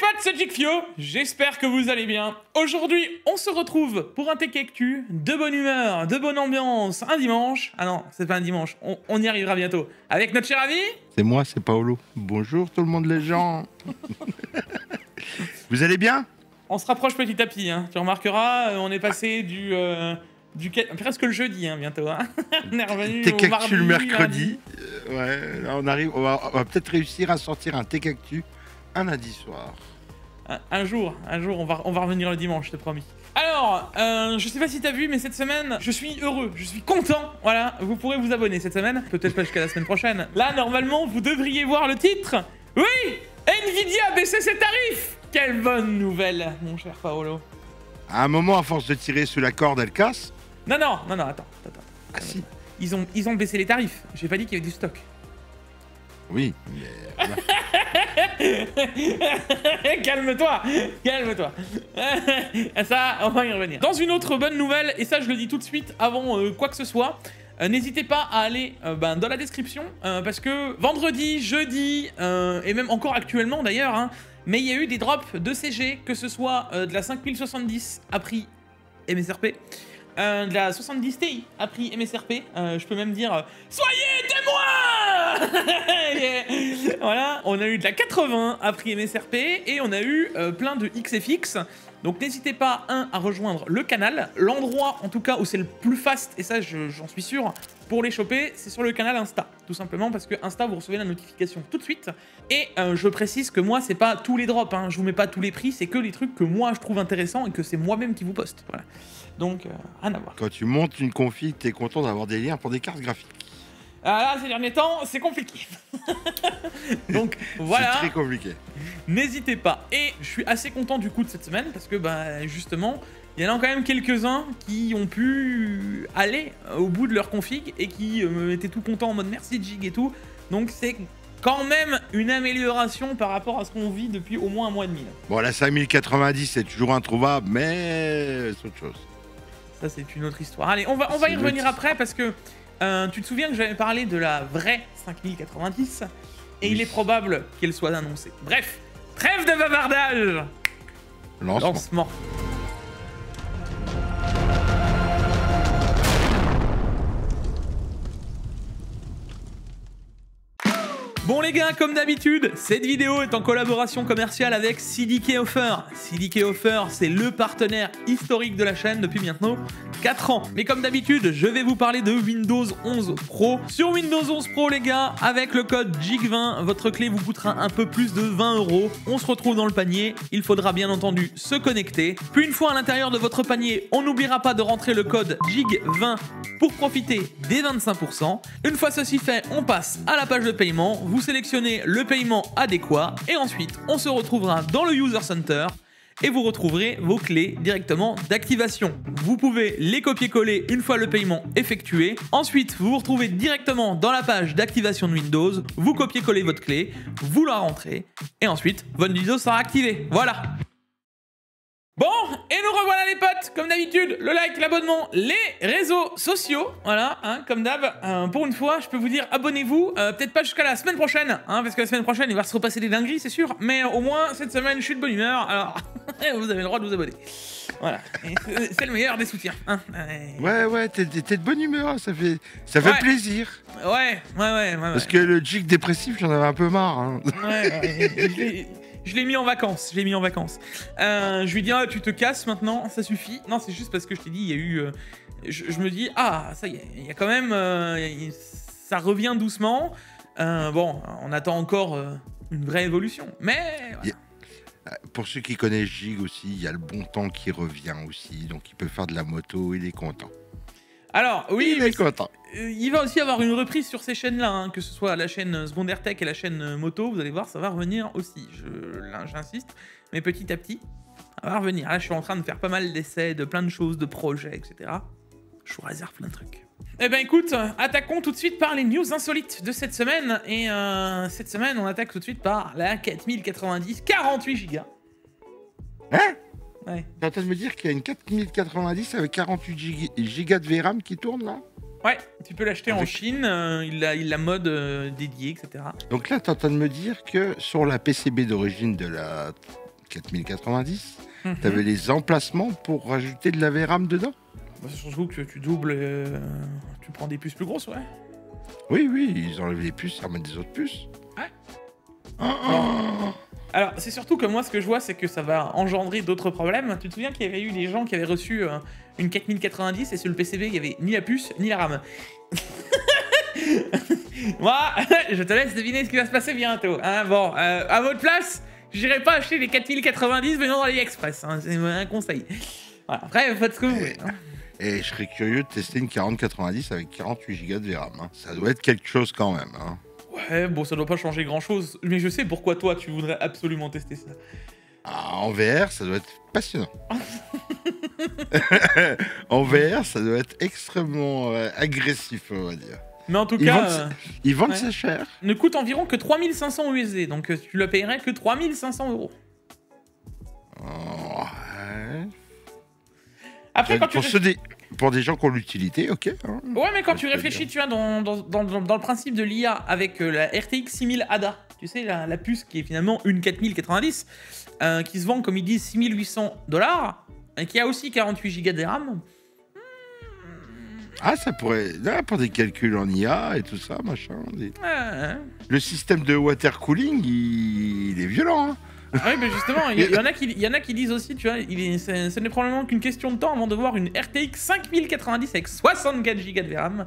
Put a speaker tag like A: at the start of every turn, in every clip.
A: potes, c'est Jigfio, j'espère que vous allez bien. Aujourd'hui, on se retrouve pour un Tech Actu, de bonne humeur, de bonne ambiance, un dimanche. Ah non, c'est pas un dimanche, on y arrivera bientôt. Avec notre cher ami...
B: C'est moi, c'est Paolo. Bonjour tout le monde les gens. Vous allez bien?
A: On se rapproche petit à petit, hein. Tu remarqueras, on est passé du presque le jeudi, hein, bientôt. Hein. On est revenu
B: Tech
A: au mardi,
B: Actu le mercredi.
A: lundi.
B: Ouais, là on arrive, on va peut-être réussir à sortir un Tech Actu un lundi soir.
A: Un jour, on va revenir le dimanche, je te promis. Alors, je sais pas si t'as vu, mais cette semaine, je suis heureux, je suis content. Voilà, vous pourrez vous abonner cette semaine, peut-être pas jusqu'à la semaine prochaine. Là, normalement, vous devriez voir le titre. Oui, Nvidia a baissé ses tarifs. Quelle bonne nouvelle, mon cher Paolo.
B: À un moment, à force de tirer sur la corde, elle casse.
A: Non, attends.
B: Ah si.
A: Ils ont baissé les tarifs. J'ai pas dit qu'il y avait du stock.
B: Oui, mais...
A: Calme-toi. Ça, on va y revenir. Dans une autre bonne nouvelle, et ça je le dis tout de suite avant quoi que ce soit, n'hésitez pas à aller dans la description, parce que vendredi, jeudi, et même encore actuellement d'ailleurs, hein, mais il y a eu des drops de CG, que ce soit de la 5070 à prix MSRP, de la 70 Ti à prix MSRP, je peux même dire soyez témoins. Voilà, on a eu de la 80 à prix MSRP et on a eu plein de XFX. Donc n'hésitez pas, à rejoindre le canal. L'endroit en tout cas où c'est le plus fast, et ça j'en suis sûr, pour les choper, c'est sur le canal Insta. Tout simplement parce que Insta, vous recevez la notification tout de suite. Et je précise que moi, c'est pas tous les drops, hein. Je vous mets pas tous les prix, c'est que les trucs que moi je trouve intéressants et que c'est moi-même qui vous poste. Voilà. Donc, rien à voir.
B: Quand tu montes une config, t'es content d'avoir des liens pour des cartes graphiques.
A: Ah là, ces derniers temps, c'est compliqué. Donc, voilà.
B: C'est très compliqué.
A: N'hésitez pas. Et je suis assez content du coup de cette semaine parce que, justement, il y en a quand même quelques-uns qui ont pu aller au bout de leur config et qui étaient tout contents en mode merci Jig et tout. Donc, c'est quand même une amélioration par rapport à ce qu'on vit depuis au moins un mois et demi. Là.
B: Bon, la 5090, c'est toujours introuvable, mais c'est autre chose.
A: Ça, c'est une autre histoire. Allez, on va y revenir après parce que tu te souviens que j'avais parlé de la vraie 5090 et oui. Il est probable qu'elle soit annoncée. Bref, trêve de bavardage. Lancement. Bon les gars, comme d'habitude, cette vidéo est en collaboration commerciale avec CDK Offer. CDK Offer, c'est le partenaire historique de la chaîne depuis maintenant 4 ans. Mais comme d'habitude, je vais vous parler de Windows 11 Pro. Sur Windows 11 Pro, les gars, avec le code JIG20, votre clé vous coûtera un peu plus de 20 €. On se retrouve dans le panier. Il faudra bien entendu se connecter. Puis une fois à l'intérieur de votre panier, on n'oubliera pas de rentrer le code JIG20 pour profiter des 25%. Une fois ceci fait, on passe à la page de paiement. Vous sélectionnez le paiement adéquat et ensuite, on se retrouvera dans le User Center et vous retrouverez vos clés directement d'activation. Vous pouvez les copier-coller une fois le paiement effectué. Ensuite, vous vous retrouvez directement dans la page d'activation de Windows. Vous copiez-collez votre clé, vous la rentrez et ensuite, votre Windows sera activé. Voilà. Bon, et nous revoilà les potes, comme d'habitude, le like, l'abonnement, les réseaux sociaux, voilà, hein, comme d'hab, pour une fois, je peux vous dire, abonnez-vous, peut-être pas jusqu'à la semaine prochaine, hein, parce que la semaine prochaine, il va se repasser des dingueries, c'est sûr, mais au moins, cette semaine, je suis de bonne humeur, alors, vous avez le droit de vous abonner. Voilà, c'est le meilleur des soutiens. Hein.
B: Ouais, t'es de bonne humeur, ça fait plaisir.
A: Ouais.
B: Parce que le Jig dépressif, j'en avais un peu marre. Hein.
A: Ouais. Je l'ai mis en vacances, je lui dis, ah, tu te casses maintenant, ça suffit. Non, c'est juste parce que je t'ai dit, il y a eu... je me dis, ah, ça y est, il y a quand même... ça revient doucement. Bon, on attend encore une vraie évolution, mais... Voilà.
B: Pour ceux qui connaissent Jig aussi, il y a le bon temps qui revient aussi, donc il peut faire de la moto, il est content.
A: Alors, oui,
B: il est content.
A: Il va aussi avoir une reprise sur ces chaînes-là, hein, que ce soit la chaîne Secondaire Tech et la chaîne Moto, vous allez voir, ça va revenir aussi. J'insiste, mais petit à petit, ça va revenir. Là, je suis en train de faire pas mal d'essais, de plein de choses, de projets, etc. Je vous réserve plein de trucs. Eh ben écoute, attaquons tout de suite par les news insolites de cette semaine. Et cette semaine, on attaque tout de suite par la 4090 48 Go.
B: Hein?
A: Ouais.
B: T'es en train de me dire qu'il y a une 4090 avec 48 Go de VRAM qui tourne là?
A: Ouais, tu peux l'acheter en Chine, il a mode dédié, etc.
B: Donc là, t'es en train de me dire que sur la PCB d'origine de la 4090. T'avais les emplacements pour rajouter de la VRAM dedans.
A: Bah, surtout que tu doubles, tu prends des puces plus grosses, ouais.
B: Oui, ils enlèvent les puces, ils remettent des autres puces.
A: Ouais. Alors, c'est surtout que moi, ce que je vois, c'est que ça va engendrer d'autres problèmes. Tu te souviens qu'il y avait eu des gens qui avaient reçu une 4090 et sur le PCB, il n'y avait ni la puce, ni la RAM. Moi, je te laisse deviner ce qui va se passer bientôt. Hein. Bon, à votre place, j'irai pas acheter les 4090 venant dans l'AliExpress. Hein. C'est un conseil. Voilà. Après, faites ce que vous voulez. Hein.
B: Et je serais curieux de tester une 4090 avec 48 Go de VRAM. Hein. Ça doit être quelque chose quand même. Hein.
A: Ouais, bon, ça doit pas changer grand-chose. Mais je sais pourquoi toi, tu voudrais absolument tester ça.
B: Ah, en VR, ça doit être passionnant. En VR, ça doit être extrêmement agressif, on va dire.
A: Mais en tout cas...
B: Ils vendent ça cher.
A: Ne coûte environ que 3500 USD, donc tu le payerais que 3500 €.
B: Ouais.
A: Après, quand
B: pour des gens qui ont l'utilité, ok. Hein,
A: ouais, mais quand tu réfléchis, tu vois, dans le principe de l'IA avec la RTX 6000 ADA, tu sais, la puce qui est finalement une 4090, qui se vend, comme ils disent, 6800 $, et qui a aussi 48 Go de RAM.
B: Ah, ça pourrait... Là, pour des calculs en IA et tout ça, machin.
A: Ouais.
B: Le système de water cooling, il est violent, hein.
A: Oui, mais justement, il y en a qui disent aussi, tu vois, ce n'est probablement qu'une question de temps avant de voir une RTX 5090 avec 64 Go de RAM,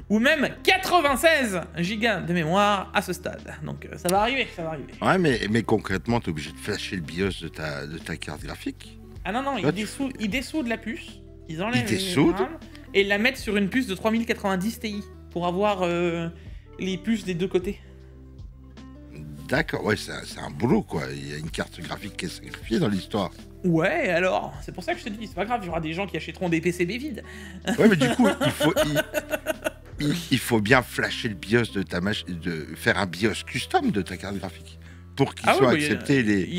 A: ou même 96 Go de mémoire à ce stade. Donc ça va arriver, ça va arriver.
B: Ouais, mais concrètement, t'es obligé de flasher le BIOS de ta carte graphique.
A: Ah non,
B: Là,
A: ils dessoudent la puce, ils enlèvent
B: Ils dessoudent
A: RAM, et ils la mettent sur une puce de 3090 Ti, pour avoir les puces des deux côtés.
B: D'accord, ouais, c'est un boulot, quoi. Il y a une carte graphique qui est sacrifiée dans l'histoire.
A: Ouais, alors, c'est pour ça que je te dis, c'est pas grave, il y aura des gens qui achèteront des PCB vides.
B: Ouais, mais du coup, il faut bien flasher le BIOS de ta machine, de faire un BIOS custom de ta carte graphique pour qu'il soit accepté.
A: Il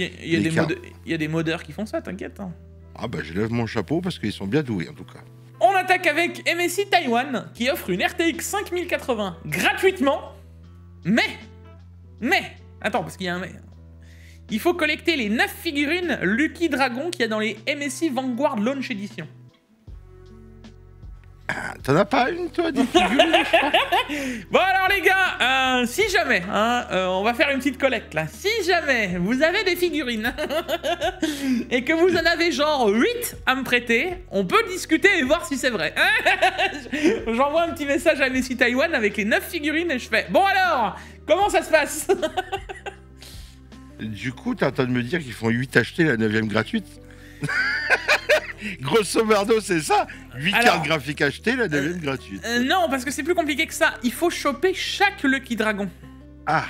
A: y a des modeurs qui font ça, t'inquiète. Hein.
B: Ah bah, je lève mon chapeau parce qu'ils sont bien doués, en tout cas.
A: On attaque avec MSI Taiwan, qui offre une RTX 5080 gratuitement, mais... Attends, parce qu'il y a un mais. Il faut collecter les 9 figurines Lucky Dragon qu'il y a dans les MSI Vanguard Launch Edition.
B: Ah, t'en as pas une, toi, des figurines?
A: Bon alors les gars, si jamais, on va faire une petite collecte là. Si jamais vous avez des figurines et que vous en avez genre 8 à me prêter, on peut discuter et voir si c'est vrai. J'envoie un petit message à MSI Taiwan avec les 9 figurines et je fais « Bon alors, comment ça se passe ?»
B: Du coup, t'es en train de me dire qu'ils font 8 achetés, la 9ème gratuite? Grosso modo, c'est ça. 8 cartes graphiques achetées, la 9ème gratuite.
A: Non, parce que c'est plus compliqué que ça. Il faut choper chaque Lucky Dragon.
B: Ah,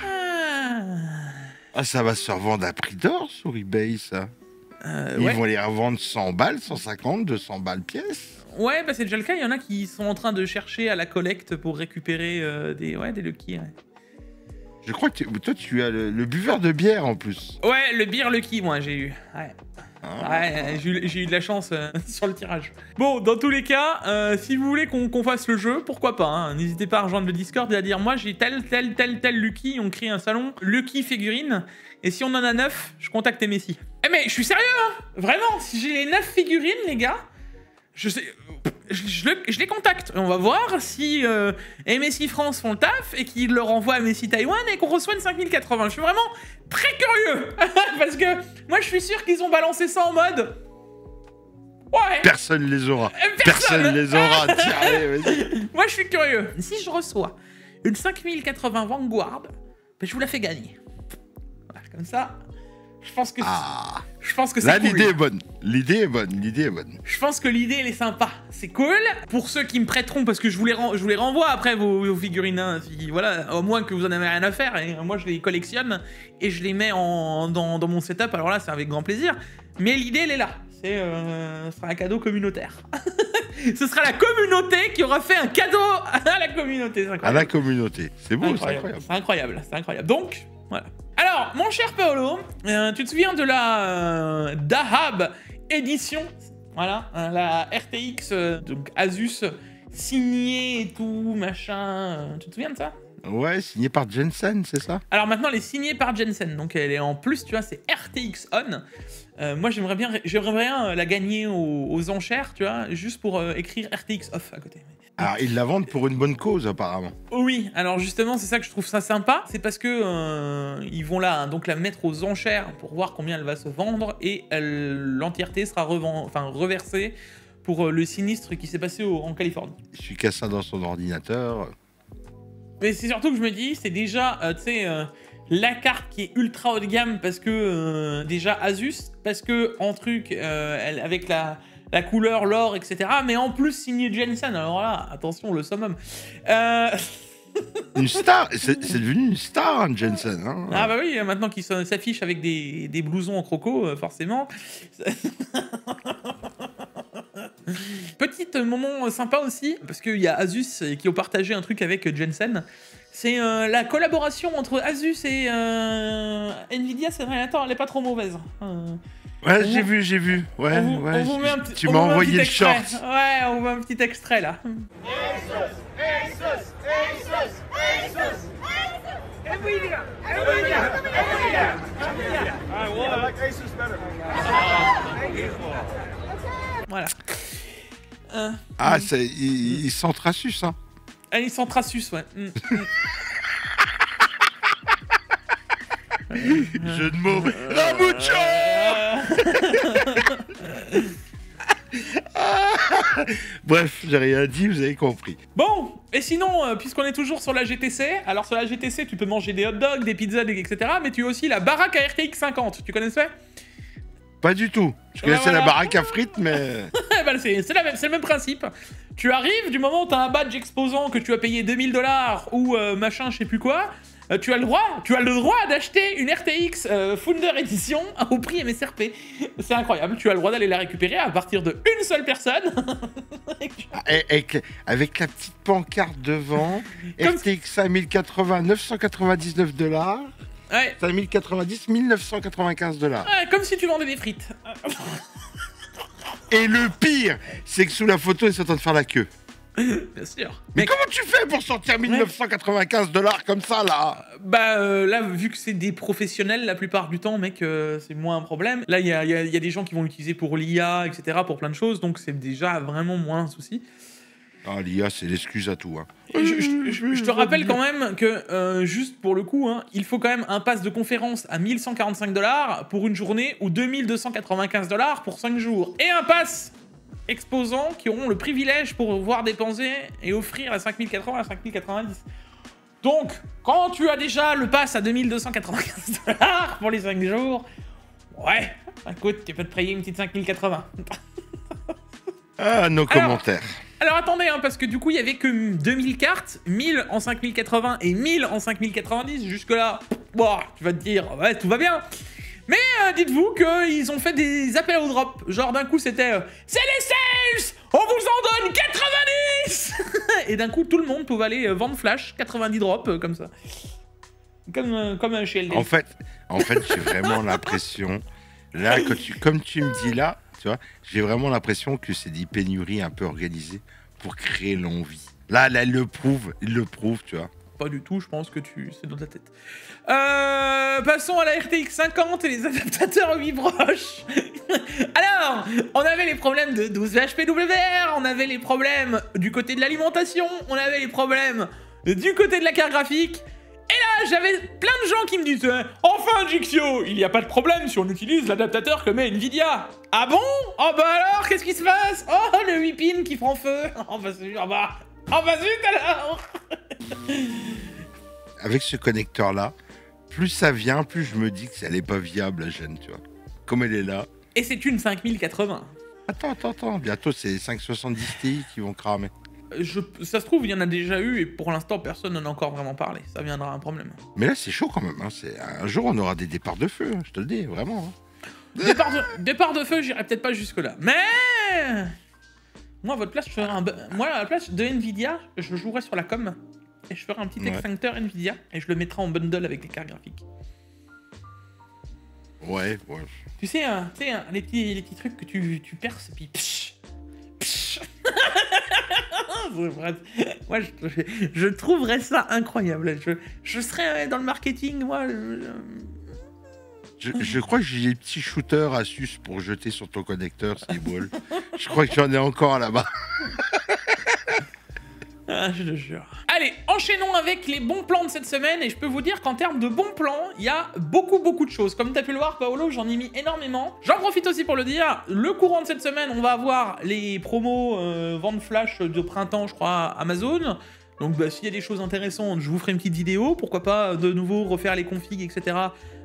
B: ça va se revendre à prix d'or sur eBay, ça. Ils vont les revendre 100 balles, 150, 200 balles pièce.
A: Ouais, bah c'est déjà le cas. Il y en a qui sont en train de chercher à la collecte pour récupérer des Lucky. Ouais.
B: Je crois que toi, tu as le buveur de bière en plus.
A: Ouais, le beer Lucky, moi, j'ai eu. Ouais. Ouais, j'ai eu de la chance sur le tirage. Bon, dans tous les cas, si vous voulez qu'on fasse le jeu, pourquoi pas, hein. N'hésitez pas à rejoindre le Discord et à dire, moi, j'ai tel Lucky, on crée un salon Lucky figurines, et si on en a 9, je contacte MSI. Eh mais, je suis sérieux, hein. Vraiment, si j'ai les 9 figurines, les gars, je les contacte. On va voir si MSI France font le taf et qu'ils leur envoient à MSI Taïwan et qu'on reçoit une 5080. Je suis vraiment très curieux. Parce que moi, je suis sûr qu'ils ont balancé ça en mode... Ouais.
B: Personne les aura. Personne les aura. Tiens, allez, vas-y.
A: Moi, je suis curieux. Si je reçois une 5080 Vanguard, ben, je vous la fais gagner. Voilà, comme ça... Je pense que c'est
B: là,
A: cool.
B: l'idée est bonne. L'idée est bonne.
A: Je pense que l'idée, elle est sympa. C'est cool. Pour ceux qui me prêteront, parce que je vous les renvoie après, vos figurines. Hein, voilà, au moins que vous en avez rien à faire. Et moi, je les collectionne et je les mets dans mon setup. Alors là, c'est avec grand plaisir. Mais l'idée, elle est là. Ce sera un cadeau communautaire. Ce sera la communauté qui aura fait un cadeau à la communauté.
B: À la communauté. C'est beau, c'est
A: incroyable. C'est incroyable. Donc, voilà. Alors, mon cher Paolo, tu te souviens de la Dahab édition? Voilà, la RTX, donc Asus, signée et tout, machin. Tu te souviens de ça?
B: Ouais, signé par Jensen, c'est ça?
A: Alors maintenant, elle est signée par Jensen, donc elle est en plus, tu vois, c'est RTX On. Moi, j'aimerais bien la gagner aux enchères, tu vois, juste pour écrire RTX Off à côté.
B: Alors, ils la vendent pour une bonne cause, apparemment.
A: Oui, alors justement, c'est ça que je trouve ça sympa, c'est parce que ils vont donc la mettre aux enchères pour voir combien elle va se vendre, et l'entièreté sera reversée pour le sinistre qui s'est passé en Californie.
B: Il suffit qu'à ça dans son ordinateur.
A: Mais c'est surtout que je me dis, c'est déjà, tu sais, la carte qui est ultra haut de gamme parce que, déjà, Asus, parce que, en truc, avec la couleur, l'or, etc., mais en plus signé Jensen, alors là, attention, le summum.
B: Une star, c'est devenu une star, hein, Jensen. Hein.
A: Ah bah oui, maintenant qu'il s'affiche avec des blousons en croco, forcément. Petit moment sympa aussi, parce qu'il y a Asus qui ont partagé un truc avec Jensen. C'est la collaboration entre Asus et Nvidia, c'est vrai, attends, elle est pas trop mauvaise.
B: Ouais, j'ai vu. Ouais, ouais. Tu m'as envoyé le short.
A: Ouais, on voit un petit extrait là.
C: Nvidia. I like Asus better.
A: Voilà.
B: Ah, ils sentent Asus, hein.
A: Ils sentent Asus, ouais.
B: Jeu de mots. La mucho. Bref, j'ai rien dit, vous avez compris.
A: Bon, et sinon, puisqu'on est toujours sur la GTC, alors sur la GTC, tu peux manger des hot dogs, des pizzas, etc., mais tu as aussi la baraque à RTX 50, tu connaissais?
B: Pas du tout. Je connaissais
A: voilà.
B: la baraque à frites, mais...
A: bah, c'est le même principe. Tu arrives, du moment où tu as un badge exposant que tu as payé 2000 $ ou machin, je sais plus quoi, tu as le droit d'acheter une RTX Founder Edition au prix MSRP. C'est incroyable, tu as le droit d'aller la récupérer à partir de une seule personne.
B: Avec la petite pancarte devant, RTX 5080, 999 $.
A: Ouais.
B: 5090, 1995 $.
A: Ouais, comme si tu vendais des frites.
B: Et le pire, c'est que sous la photo, ils sont en train de faire la queue.
A: Bien sûr.
B: Mais comment tu fais pour sortir 1995 $ comme ça, là?
A: Bah là, vu que c'est des professionnels la plupart du temps, mec, c'est moins un problème. Là, il y a des gens qui vont l'utiliser pour l'IA, etc., pour plein de choses, donc c'est déjà vraiment moins un souci.
B: Ah, l'IA, c'est l'excuse à tout. Hein.
A: Je te rappelle quand même que, juste pour le coup, hein, il faut quand même un pass de conférence à 1145 $ pour une journée ou 2295 $ pour 5 jours. Et un pass exposant qui auront le privilège pour pouvoir dépenser et offrir la 5080 à 5090. Donc, quand tu as déjà le pass à 2295 $ pour les 5 jours, ouais, écoute, tu peux te payer une petite 5080.
B: Ah, nos commentaires.
A: Alors attendez, hein, parce que du coup, il y avait que 2000 cartes, 1000 en 5080 et 1000 en 5090. Jusque-là, bon, tu vas te dire, ouais, tout va bien. Mais dites-vous qu'ils ont fait des appels au drop. Genre d'un coup, c'était c'est les sales, on vous en donne 90. Et d'un coup, tout le monde pouvait aller vendre flash, 90 drops, comme ça. Comme chez LD.
B: En fait, j'ai vraiment l'impression, là, comme tu me dis là, tu vois, j'ai vraiment l'impression que c'est des pénuries un peu organisées pour créer l'envie. Là, il le prouve, tu vois.
A: Pas du tout, je pense que c'est dans ta tête. Passons à la RTX 50 et les adaptateurs 8 broches. Alors, on avait les problèmes de 12 VHPWR, on avait les problèmes du côté de l'alimentation, on avait les problèmes du côté de la carte graphique. Et là, j'avais plein de gens qui me disent enfin, Jixio, il n'y a pas de problème si on utilise l'adaptateur que met Nvidia. Ah bon? Oh bah alors, qu'est-ce qui se passe? Oh, le 8 pin qui prend feu. Oh bah zut alors.
B: Avec ce connecteur-là, plus ça vient, plus je me dis que ça n'est pas viable, la chaîne, tu vois. Comme elle est là.
A: Et c'est une 5080.
B: Attends, bientôt c'est les 570 Ti qui vont cramer.
A: Ça se trouve, il y en a déjà eu et pour l'instant, personne n'en a encore vraiment parlé. Ça viendra un problème.
B: Mais là, c'est chaud quand même. Hein. Un jour, on aura des départs de feu, hein, je te le dis, vraiment. Hein.
A: Départ de feu, j'irai peut-être pas jusque-là. Mais moi, à votre place, moi, à la place de Nvidia, je jouerais sur la com et je ferai un petit extincteur Nvidia et je le mettrai en bundle avec les cartes graphiques.
B: Ouais.
A: Tu sais, les petits trucs que tu perces et puis psh. Moi, je trouverais ça incroyable. Je serais dans le marketing, moi.
B: Je crois que j'ai des petits shooters à sus pour jeter sur ton connecteur, Seaball. Je crois que j'en ai encore là-bas.
A: Ah, je te jure. Allez, enchaînons avec les bons plans de cette semaine. Et je peux vous dire qu'en termes de bons plans, il y a beaucoup de choses. Comme tu as pu le voir, Paolo, j'en ai mis énormément. J'en profite aussi pour le dire. Le courant de cette semaine, on va avoir les promos vente flash de printemps, je crois, Amazon. Donc, bah, s'il y a des choses intéressantes, je vous ferai une petite vidéo. Pourquoi pas de nouveau refaire les configs, etc.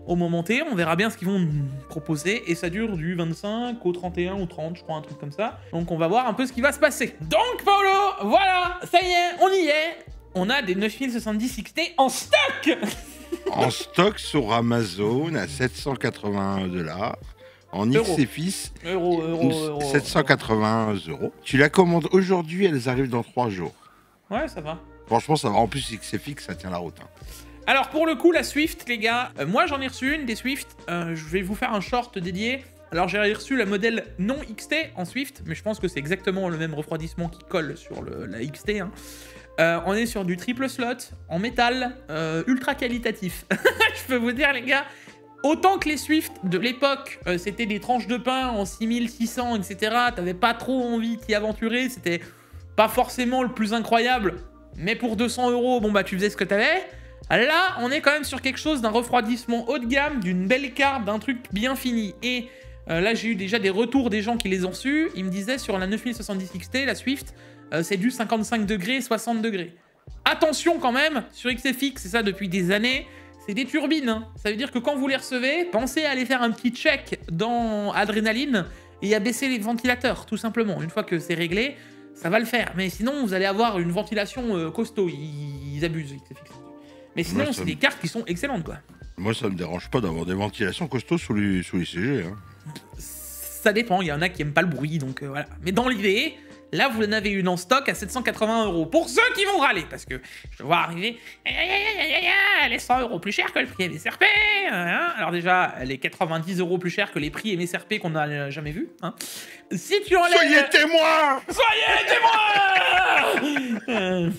A: au moment T. On verra bien ce qu'ils vont nous proposer. Et ça dure du 25 au 31 ou 30, je crois, un truc comme ça. Donc, on va voir un peu ce qui va se passer. Donc, Paolo, voilà, ça y est, on y est. On a des 9070 XT en stock.
B: En stock sur Amazon à 781 $. En XFX,
A: Euro.
B: 781 €. Tu la commandes aujourd'hui, elles arrivent dans 3 jours.
A: Ouais, ça va.
B: Franchement, ça va. En plus, XFX, ça tient la route. Hein.
A: Alors, pour le coup, la Swift, les gars, moi, j'en ai reçu une des Swift. Je vais vous faire un short dédié. Alors, j'ai reçu la modèle non XT en Swift, mais je pense que c'est exactement le même refroidissement qui colle sur la XT. Hein. On est sur du triple slot, en métal, ultra qualitatif. Je peux vous dire, les gars, autant que les Swift de l'époque, c'était des tranches de pain en 6600, etc. T'avais pas trop envie d'y aventurer, c'était pas forcément le plus incroyable, mais pour 200 €, bon bah tu faisais ce que t'avais. Là, on est quand même sur quelque chose d'un refroidissement haut de gamme, d'une belle carte, d'un truc bien fini. Et là, j'ai eu déjà des retours des gens qui les ont su. Ils me disaient sur la 9070 XT, la Swift, c'est du 55 degrés, 60 degrés. Attention quand même, sur XFX, c'est ça depuis des années, c'est des turbines. Hein. Ça veut dire que quand vous les recevez, pensez à aller faire un petit check dans Adrénaline et à baisser les ventilateurs, tout simplement. Une fois que c'est réglé, ça va le faire. Mais sinon, vous allez avoir une ventilation costaud. Ils abusent, XFX. Mais sinon, c'est des cartes qui sont excellentes, quoi.
B: Moi, ça me dérange pas d'avoir des ventilations costauds sous les CG. Hein.
A: Ça dépend, il y en a qui aiment pas le bruit, donc voilà. Mais dans l'idée, là, vous en avez une en stock à 780 €. Pour ceux qui vont râler, parce que je vois arriver, elle est 100 € plus cher que le prix MSRP. Hein. Alors déjà, elle est 90 € plus cher que les prix MSRP qu'on n'a jamais vus. Hein. Si tu enlèves...
B: Soyez témoins.
A: Soyez témoins.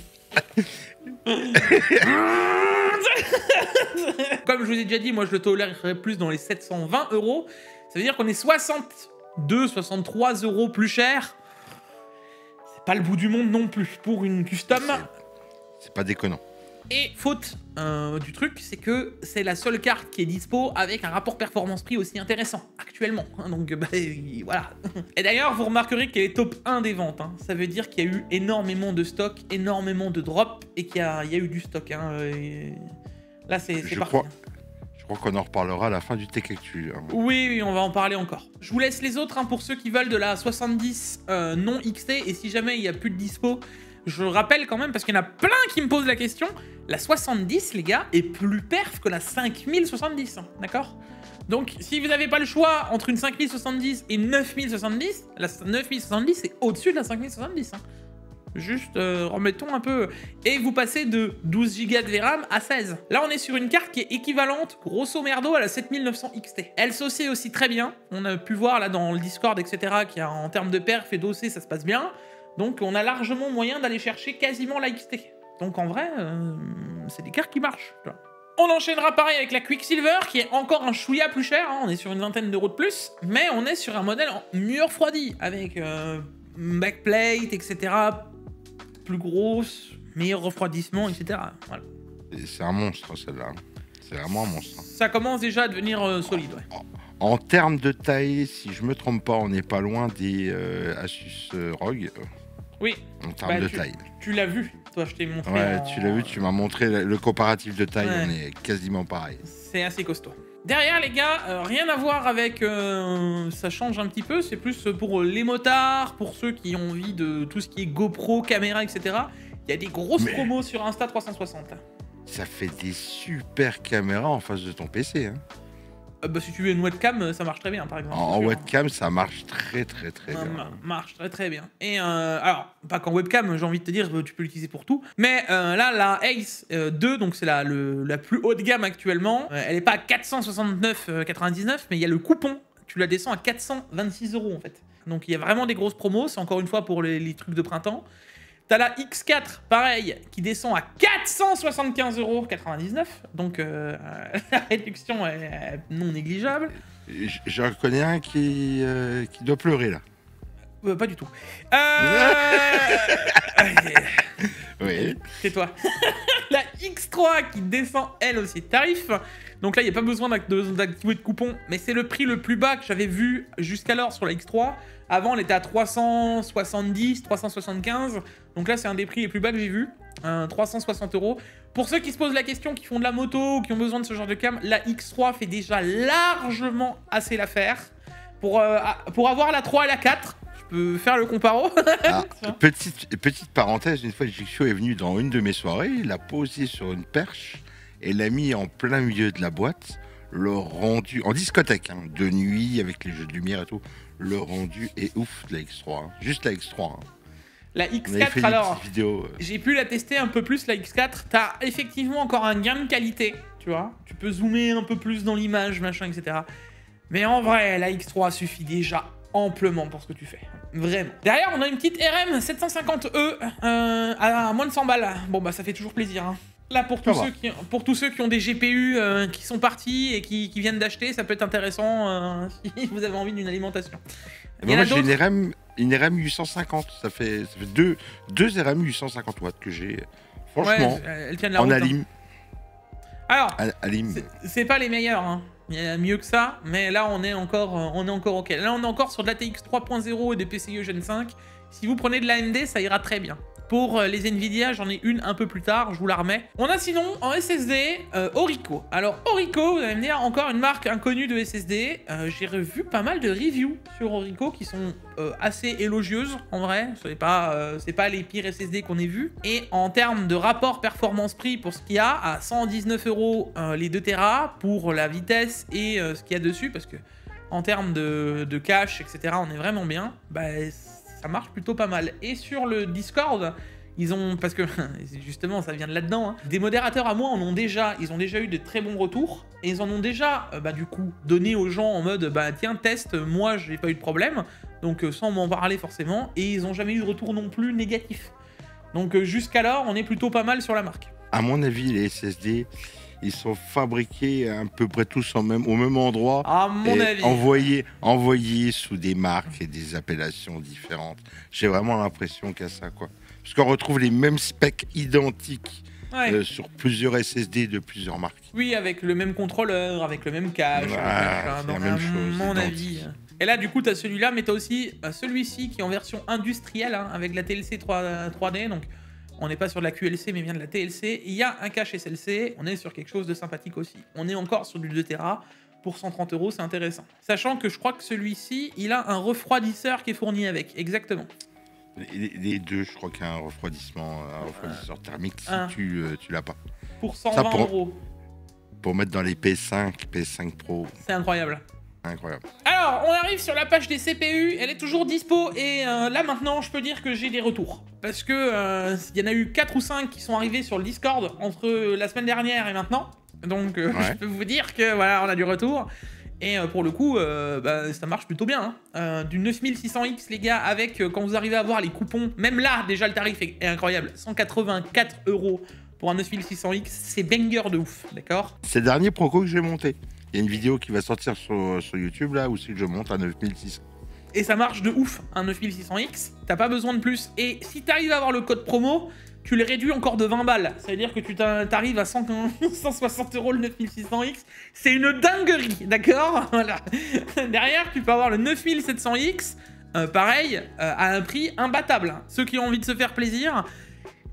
A: Comme je vous ai déjà dit, moi je le tolérerais plus dans les 720 €. Ça veut dire qu'on est 63 € plus cher. C'est pas le bout du monde non plus pour une custom.
B: C'est pas déconnant.
A: Et faute du truc, c'est que c'est la seule carte qui est dispo avec un rapport performance-prix aussi intéressant actuellement. Hein, donc bah, voilà. Et d'ailleurs, vous remarquerez qu'elle est top 1 des ventes. Hein. Ça veut dire qu'il y a eu énormément de stock, énormément de drops et qu'il y a eu du stock. Hein, là, c'est parfait.
B: Je crois qu'on en reparlera à la fin du Tech Actu. Hein.
A: Oui, on va en parler encore. Je vous laisse les autres hein, pour ceux qui veulent de la 70 non XT. Et si jamais il n'y a plus de dispo, je rappelle quand même, parce qu'il y en a plein qui me posent la question, la 70, les gars, est plus perf que la 5070, hein, d'accord? Donc, si vous n'avez pas le choix entre une 5070 et une 9070, la 9070 est au-dessus de la 5070. Hein. Juste, remettons un peu... Et vous passez de 12 Go de VRAM à 16. Là, on est sur une carte qui est équivalente, grosso merdo, à la 7900 XT. Elle s'oscille aussi très bien. On a pu voir, là, dans le Discord, etc., qu'en termes de perf et d'OC, ça se passe bien. Donc, on a largement moyen d'aller chercher quasiment la XT. Donc, en vrai, c'est des cartes qui marchent. On enchaînera pareil avec la Quicksilver, qui est encore un chouïa plus cher. Hein. On est sur une vingtaine d'euros de plus. Mais on est sur un modèle mieux refroidi, avec backplate, etc., plus grosse, meilleur refroidissement, etc. Voilà.
B: C'est un monstre, celle-là. C'est vraiment un monstre.
A: Ça commence déjà à devenir solide, ouais.
B: En termes de taille, si je me trompe pas, on n'est pas loin des Asus ROG.
A: Oui.
B: En termes de taille.
A: Tu l'as vu, toi, je t'ai montré.
B: Ouais, tu l'as vu, tu m'as montré le comparatif de taille, ouais. On est quasiment pareil.
A: C'est assez costaud. Derrière, les gars, rien à voir avec... ça change un petit peu, c'est plus pour les motards, pour ceux qui ont envie de tout ce qui est GoPro, caméra, etc. Il y a des grosses promos sur Insta360.
B: Ça fait des super caméras en face de ton PC, hein.
A: Bah, si tu veux une webcam, ça marche très bien, par exemple.
B: En webcam, ça marche très bien.
A: Marche très bien. Et alors, pas qu'en webcam, j'ai envie de te dire, tu peux l'utiliser pour tout. Mais là, la Ace 2, donc c'est la plus haut de gamme actuellement. Elle n'est pas à 469,99, mais il y a le coupon. Tu la descends à 426 € en fait. Donc il y a vraiment des grosses promos. C'est encore une fois pour les trucs de printemps. T'as la X4, pareil, qui descend à 475,99 €. Donc la réduction est non négligeable.
B: J'en connais un qui doit pleurer là.
A: Pas du tout.
B: Oui.
A: C'est toi. La X3 qui descend elle aussi de tarif. Donc là, il n'y a pas besoin d'activer de coupon. Mais c'est le prix le plus bas que j'avais vu jusqu'alors sur la X3. Avant, elle était à 370, 375. Donc là, c'est un des prix les plus bas que j'ai vu. 360 €. Pour ceux qui se posent la question, qui font de la moto ou qui ont besoin de ce genre de cam, la X3 fait déjà largement assez l'affaire. Pour avoir la 3 et la 4, je peux faire le comparo.
B: Ah, petite parenthèse, une fois Jixio est venu dans une de mes soirées, il l'a posé sur une perche et l'a mis en plein milieu de la boîte. Le rendu, en discothèque, hein, de nuit, avec les jeux de lumière et tout, le rendu est ouf de la X3. Hein. Juste la X3. Hein.
A: La X4, alors,
B: vidéos,
A: j'ai pu la tester un peu plus, la X4. T'as effectivement encore un gain de qualité, tu vois. Tu peux zoomer un peu plus dans l'image, machin, etc. Mais en vrai, la X3 suffit déjà amplement pour ce que tu fais. Vraiment. Derrière, on a une petite RM 750E à moins de 100 balles. Bon, bah, ça fait toujours plaisir, hein. Là, pour tous ceux qui ont des GPU qui sont partis et qui viennent d'acheter, ça peut être intéressant si vous avez envie d'une alimentation.
B: Moi, j'ai une RM 850. Ça fait deux RM 850 watts que j'ai. Franchement,
A: ouais, elle tient de la route,
B: en Alim.
A: Alors,
B: Alim.
A: c'est pas les meilleurs, hein. Il y a mieux que ça, mais là, on est encore OK. Là, on est encore sur de l'ATX 3.0 et des PCIe Gen 5. Si vous prenez de l'AMD, ça ira très bien. Pour les Nvidia, j'en ai une un peu plus tard, je vous la remets. On a sinon en SSD Orico. Alors Orico, vous allez me dire, encore une marque inconnue de SSD. J'ai revu pas mal de reviews sur Orico qui sont assez élogieuses en vrai. C'est pas les pires SSD qu'on ait vus. Et en termes de rapport performance-prix pour ce qu'il y a, à 119 € les 2 Tera pour la vitesse et ce qu'il y a dessus, parce que en termes de cache, etc., on est vraiment bien. Bah, ça marche plutôt pas mal. Et sur le Discord, ils ont, parce que justement ça vient de là-dedans, hein, des modérateurs à moi ils ont déjà eu de très bons retours, et ils en ont déjà du coup donné aux gens en mode bah tiens teste, moi j'ai pas eu de problème, donc sans m'en parler forcément, et ils ont jamais eu de retour non plus négatif. Donc jusqu'alors on est plutôt pas mal sur la marque.
B: À mon avis, les SSD, ils sont fabriqués à peu près tous au même endroit.
A: À mon avis.
B: Envoyés sous des marques et des appellations différentes. J'ai vraiment l'impression qu'il y a ça, quoi. Parce qu'on retrouve les mêmes specs identiques sur plusieurs SSD de plusieurs marques.
A: Oui, avec le même contrôleur, avec le même cache.
B: C'est la même chose.
A: Mon avis. Et là, du coup, tu as celui-là, mais tu as aussi celui-ci qui est en version industrielle, hein, avec la TLC 3D. Donc, on n'est pas sur de la QLC, mais bien de la TLC. Il y a un cache SLC. On est sur quelque chose de sympathique aussi. On est encore sur du 2 Tera. Pour 130 €, c'est intéressant. Sachant que je crois que celui-ci, il a un refroidisseur qui est fourni avec. Exactement.
B: Les deux, je crois qu'il y a un refroidisseur thermique si tu l'as pas.
A: Pour 120 €.
B: Pour mettre dans les PS5 Pro.
A: C'est incroyable.
B: Incroyable.
A: Alors, on arrive sur la page des CPU, elle est toujours dispo, et là maintenant, je peux dire que j'ai des retours. Parce que il y en a eu 4 ou 5 qui sont arrivés sur le Discord entre la semaine dernière et maintenant. Donc, je peux vous dire que voilà, on a du retour. Et pour le coup, ça marche plutôt bien. Hein. Du 9600X, les gars, avec, quand vous arrivez à voir les coupons, même là, déjà, le tarif est incroyable. 184 € pour un 9600X, c'est banger de ouf, d'accord?
B: C'est le dernier Proco que j'ai monté. Il y a une vidéo qui va sortir sur YouTube, là, où c'est que je monte à 9600.
A: Et ça marche de ouf, un 9600X, t'as pas besoin de plus. Et si t'arrives à avoir le code promo, tu le réduis encore de 20 balles. Ça veut dire que tu t'arrives à 160 € le 9600X. C'est une dinguerie, d'accord? Voilà. Derrière, tu peux avoir le 9700X, pareil, à un prix imbattable. Ceux qui ont envie de se faire plaisir.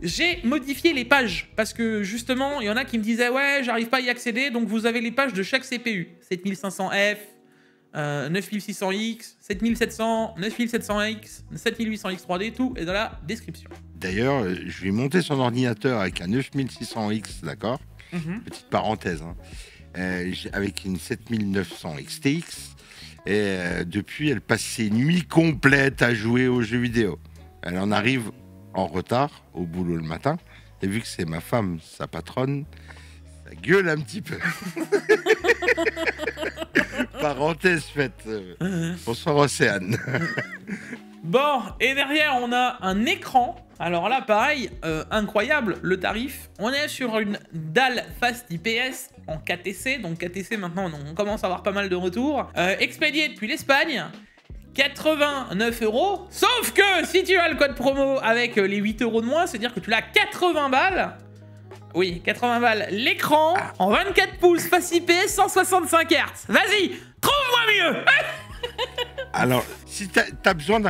A: J'ai modifié les pages, parce que justement, il y en a qui me disaient « Ouais, j'arrive pas à y accéder », donc vous avez les pages de chaque CPU. 7500F, 9600X, 7700, 9700X, 7800X 3D, tout est dans la description.
B: D'ailleurs, je vais monter son ordinateur avec un 9600X, d'accord? Petite parenthèse, hein. Avec une 7900 XTX, et depuis, elle passe ses nuits complètes à jouer aux jeux vidéo. Elle en arrive en retard au boulot le matin, et vu que c'est ma femme, sa patronne, ça gueule un petit peu. Parenthèse faite. Bonsoir Océane.
A: Bon, et derrière on a un écran Alors là, pareil, incroyable, le tarif. On est sur une dalle Fast IPS en KTC. Donc KTC, maintenant, on commence à avoir pas mal de retours. Expédié depuis l'Espagne. 89 €. Sauf que si tu as le code promo avec les 8 € de moins, c'est-à-dire que tu l'as 80 balles. Oui, 80 balles. L'écran en 24 pouces, face IPS, 165 Hz. Vas-y, trouve-moi mieux.
B: Alors, si t'as besoin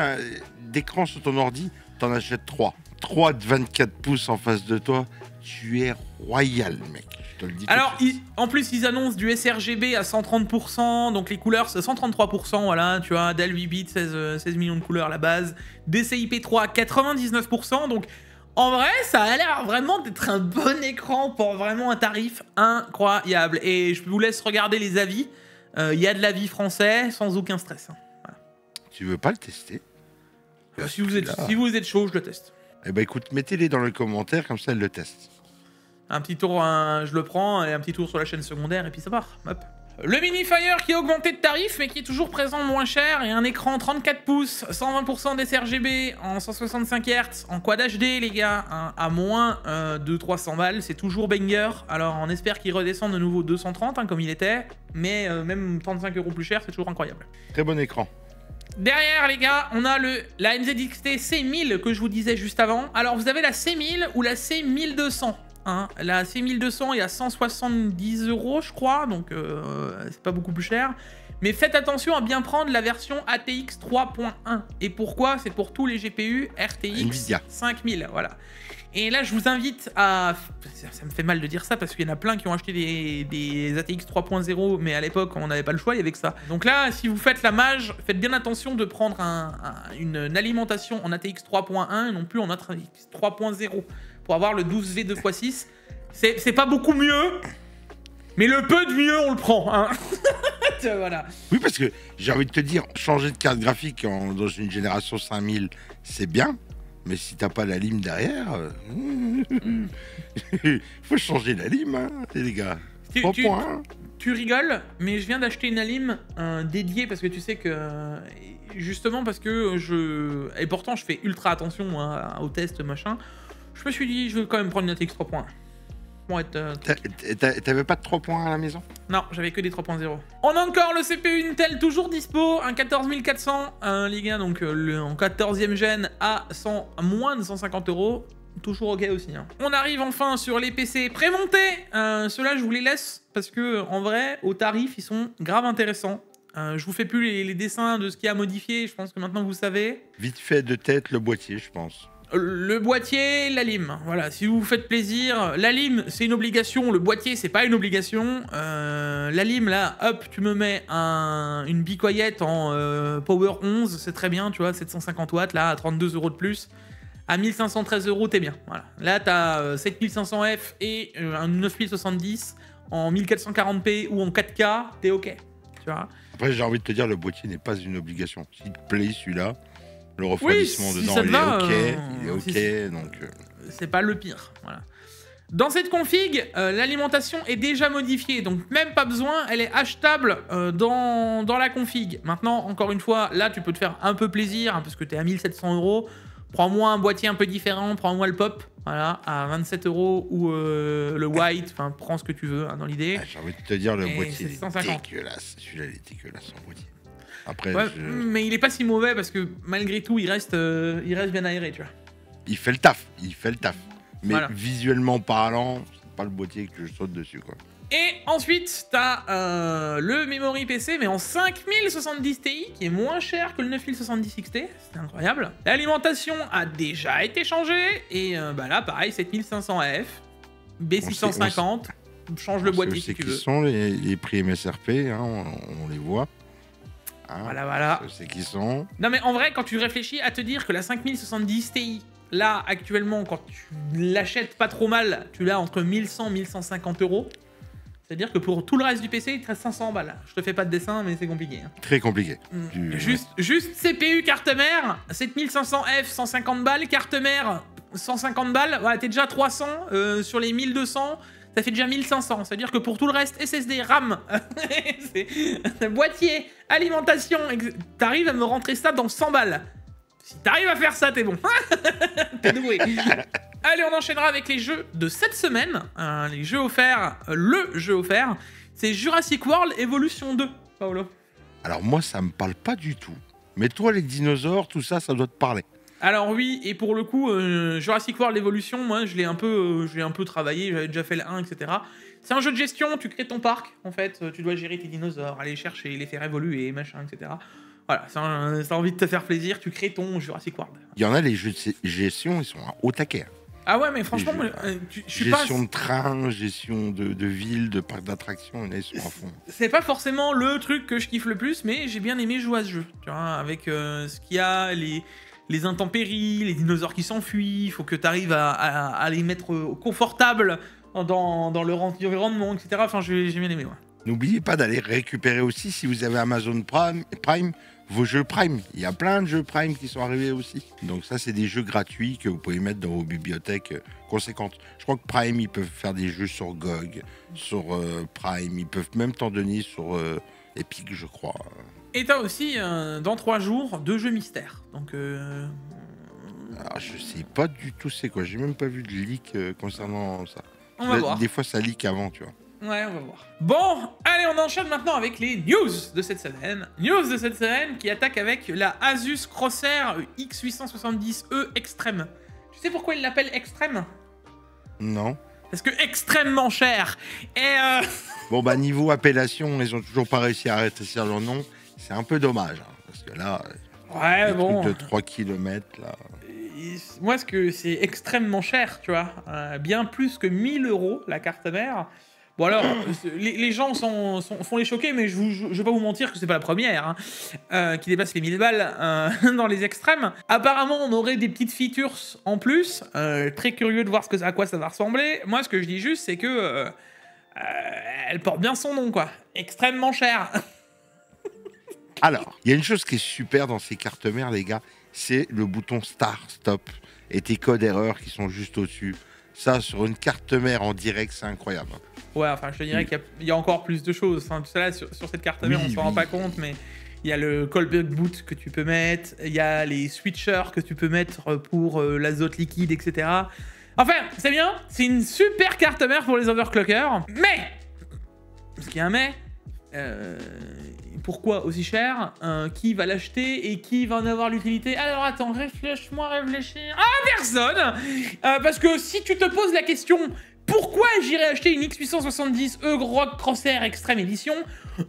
B: d'écran sur ton ordi, t'en achètes 3. 3 de 24 pouces en face de toi, tu es royal, mec. Je te le dis.
A: Alors, en plus, ils annoncent du sRGB à 130%, donc les couleurs, c'est 133%, voilà, tu vois, Dell 8 bits, 16 millions de couleurs à la base, DCI-P3 à 99%, donc en vrai, ça a l'air vraiment d'être un bon écran pour vraiment un tarif incroyable. Et je vous laisse regarder les avis, il y a de l'avis français, sans aucun stress. Hein. Voilà.
B: Tu veux pas le tester?
A: Si vous êtes chaud, je le teste.
B: Eh ben écoute, mettez-les dans les commentaires, comme ça elle le teste.
A: Un petit tour, je le prends, et un petit tour sur la chaîne secondaire, et puis ça part. Hop. Le Mini-Fire qui a augmenté de tarif, mais qui est toujours présent moins cher, et un écran 34 pouces, 120% d'sRGB, en 165 Hz, en Quad HD, les gars, hein, à moins de 300 balles, c'est toujours banger. Alors on espère qu'il redescend de nouveau 230, hein, comme il était, mais même 35 € plus cher, c'est toujours incroyable.
B: Très bon écran.
A: Derrière, les gars, on a la NZXT C1000 que je vous disais juste avant. Alors, vous avez la C1000 ou la C1200. Hein. La C1200 est à 170 €, je crois, donc c'est pas beaucoup plus cher. Mais faites attention à bien prendre la version ATX 3.1. Et pourquoi? C'est pour tous les GPU RTX
B: Nvidia
A: 5000, voilà. Et là, je vous invite à... Ça me fait mal de dire ça, parce qu'il y en a plein qui ont acheté des ATX 3.0, mais à l'époque, on n'avait pas le choix, il y avait que ça. Donc là, si vous faites la mage, faites bien attention de prendre une alimentation en ATX 3.1 et non plus en ATX 3.0, pour avoir le 12V 2x6. C'est pas beaucoup mieux, mais le peu de mieux, on le prend. Hein. Voilà.
B: Oui, parce que j'ai envie de te dire, changer de carte graphique dans une génération 5000, c'est bien. Mais si t'as pas la lime derrière, faut changer la lime, hein, les gars.
A: Tu rigoles, mais je viens d'acheter une lime dédiée parce que tu sais que... Justement parce que Et pourtant, je fais ultra attention hein, aux tests, machin. Je me suis dit, je vais quand même prendre une ATX 3.1. Bon,
B: t'avais pas de 3.1 à la maison?
A: Non, j'avais que des 3.0. On a encore le CPU Intel toujours dispo, un 14400, les gars, donc en 14e gène à moins de 150 €. Toujours ok aussi. Hein. On arrive enfin sur les PC prémontés. Ceux-là, je vous les laisse parce que en vrai, au tarif, ils sont grave intéressants. Je vous fais plus les dessins de ce qu'il y a à modifier. Je pense que maintenant vous savez.
B: Vite fait de tête le boîtier, je pense.
A: Le boîtier, la lime. Voilà, si vous vous faites plaisir. La lime, c'est une obligation. Le boîtier, c'est pas une obligation. La lime, là, hop, tu me mets une bicoyette en Power 11. C'est très bien, tu vois, 750 watts, là, à 32 € de plus. À 1513 €, t'es bien. Voilà. Là, t'as 7500F et un 9070 en 1440p ou en 4K, t'es ok. Tu vois.
B: Après, j'ai envie de te dire, le boîtier n'est pas une obligation. S'il te plaît, celui-là, le refroidissement
A: oui,
B: dedans, il est ok, donc...
A: C'est pas le pire, voilà. Dans cette config, l'alimentation est déjà modifiée, donc même pas besoin, elle est achetable dans la config. Maintenant, encore une fois, là, tu peux te faire un peu plaisir, hein, parce que t'es à 1700 €. Prends-moi un boîtier un peu différent, prends-moi le pop, voilà, à 27 € ou le white, enfin, prends ce que tu veux, hein, dans l'idée.
B: J'ai envie de te dire, le boîtier est
A: 150.
B: dégueulasse. Celui-là, il est dégueulasse, son boîtier. Après,
A: ouais, mais il est pas si mauvais parce que malgré tout, il reste bien aéré, tu vois.
B: Il fait le taf, Mais
A: voilà.
B: Visuellement parlant, c'est pas le boîtier que je saute dessus, quoi.
A: Et ensuite, t'as le Memory PC, mais en 5070 Ti, qui est moins cher que le 9070 XT. C'est incroyable. L'alimentation a déjà été changée. Et bah là, pareil, 7500F, B650. Change le boîtier si tu veux.
B: Qui sont les prix MSRP, hein, on les voit. Hein,
A: voilà.
B: Je sais qui sont.
A: Non mais en vrai, quand tu réfléchis à te dire que la 5070 Ti, là, actuellement, quand tu l'achètes pas trop mal, tu l'as entre 1100 et 1150 €. C'est-à-dire que pour tout le reste du PC, il te reste 500 balles. Je te fais pas de dessin, mais c'est compliqué. Hein.
B: Très compliqué.
A: Juste CPU, carte mère, 7500F, 150 balles, carte mère, 150 balles. Voilà, t'es déjà 300 sur les 1200. Ça fait déjà 1500, c'est-à-dire que pour tout le reste, SSD, RAM, boîtier, alimentation, t'arrives à me rentrer ça dans 100 balles. Si t'arrives à faire ça, t'es bon. T'es doué. Allez, on enchaînera avec les jeux de cette semaine. Les jeux offerts, le jeu offert, c'est Jurassic World Evolution 2, Paolo.
B: Alors moi, ça me parle pas du tout. Mais toi, les dinosaures, tout ça, ça doit te parler.
A: Alors oui, et pour le coup, Jurassic World Evolution, moi, je l'ai un peu travaillé, j'avais déjà fait le 1, etc. C'est un jeu de gestion, tu crées ton parc, en fait, tu dois gérer tes dinosaures, aller chercher, les faire évoluer, machin, etc. Voilà, t'as envie de te faire plaisir, tu crées ton Jurassic World.
B: Il y en a, les jeux de gestion, ils sont au taquet.
A: Ah ouais, mais franchement, je suis pas...
B: Gestion de train, gestion de ville, de parc d'attractions, ils sont à fond.
A: C'est pas forcément le truc que je kiffe le plus, mais j'ai bien aimé jouer à ce jeu, tu vois, avec ce qu'il y a, les intempéries, les dinosaures qui s'enfuient, il faut que tu arrives à les mettre confortables dans leur environnement, etc. Enfin, j'ai bien aimé, ouais.
B: N'oubliez pas d'aller récupérer aussi, si vous avez Amazon Prime, vos jeux Prime. Il y a plein de jeux Prime qui sont arrivés aussi. Donc ça, c'est des jeux gratuits que vous pouvez mettre dans vos bibliothèques conséquentes. Je crois que Prime, ils peuvent faire des jeux sur GOG, sur Prime. Ils peuvent même t'en donner sur Epic, je crois.
A: Et t'as aussi, dans 3 jours, 2 jeux mystères. Donc...
B: Alors, je sais pas du tout c'est quoi. J'ai même pas vu de leak concernant ça.
A: On va voir.
B: Des fois, ça leak avant, tu vois.
A: Ouais, on va voir. Bon, allez, on enchaîne maintenant avec les news de cette semaine. News de cette semaine qui attaque avec la Asus Crosshair X870E Extreme. Tu sais pourquoi ils l'appellent Extreme?
B: Non.
A: Parce que extrêmement cher. Et
B: Bon, bah, niveau appellation, ils ont toujours pas réussi à rétrécir leur nom. C'est un peu dommage. Hein, parce que là,
A: ouais, bon.
B: Trucs de 3 km, là.
A: Moi, ce que c'est extrêmement cher, tu vois. Bien plus que 1000 € la carte mère. Bon alors, les gens font les choquer, mais je vais pas vous mentir que c'est pas la première qui dépasse les 1000 balles dans les extrêmes. Apparemment, on aurait des petites features en plus. Très curieux de voir à quoi ça va ressembler. Moi, ce que je dis juste, c'est que elle porte bien son nom, quoi. Extrêmement cher.
B: Alors, il y a une chose qui est super dans ces cartes mères, les gars, c'est le bouton Start, Stop et tes codes erreurs qui sont juste au-dessus. Ça, sur une carte mère en direct, c'est incroyable.
A: Ouais, enfin, je te dirais qu'il y a encore plus de choses. Enfin, tout ça là, sur cette carte mère, on s'en rend pas compte, mais il y a le callback boot que tu peux mettre, il y a les switchers que tu peux mettre pour l'azote liquide, etc. Enfin, c'est bien, c'est une super carte mère pour les overclockers, mais, parce qu'il y a un mais, pourquoi aussi cher? Qui va l'acheter et qui va en avoir l'utilité? Alors attends, réfléchis-moi, réfléchis. Ah, personne. Parce que si tu te poses la question, pourquoi j'irais acheter une X870E Rock Crosshair Extreme Edition,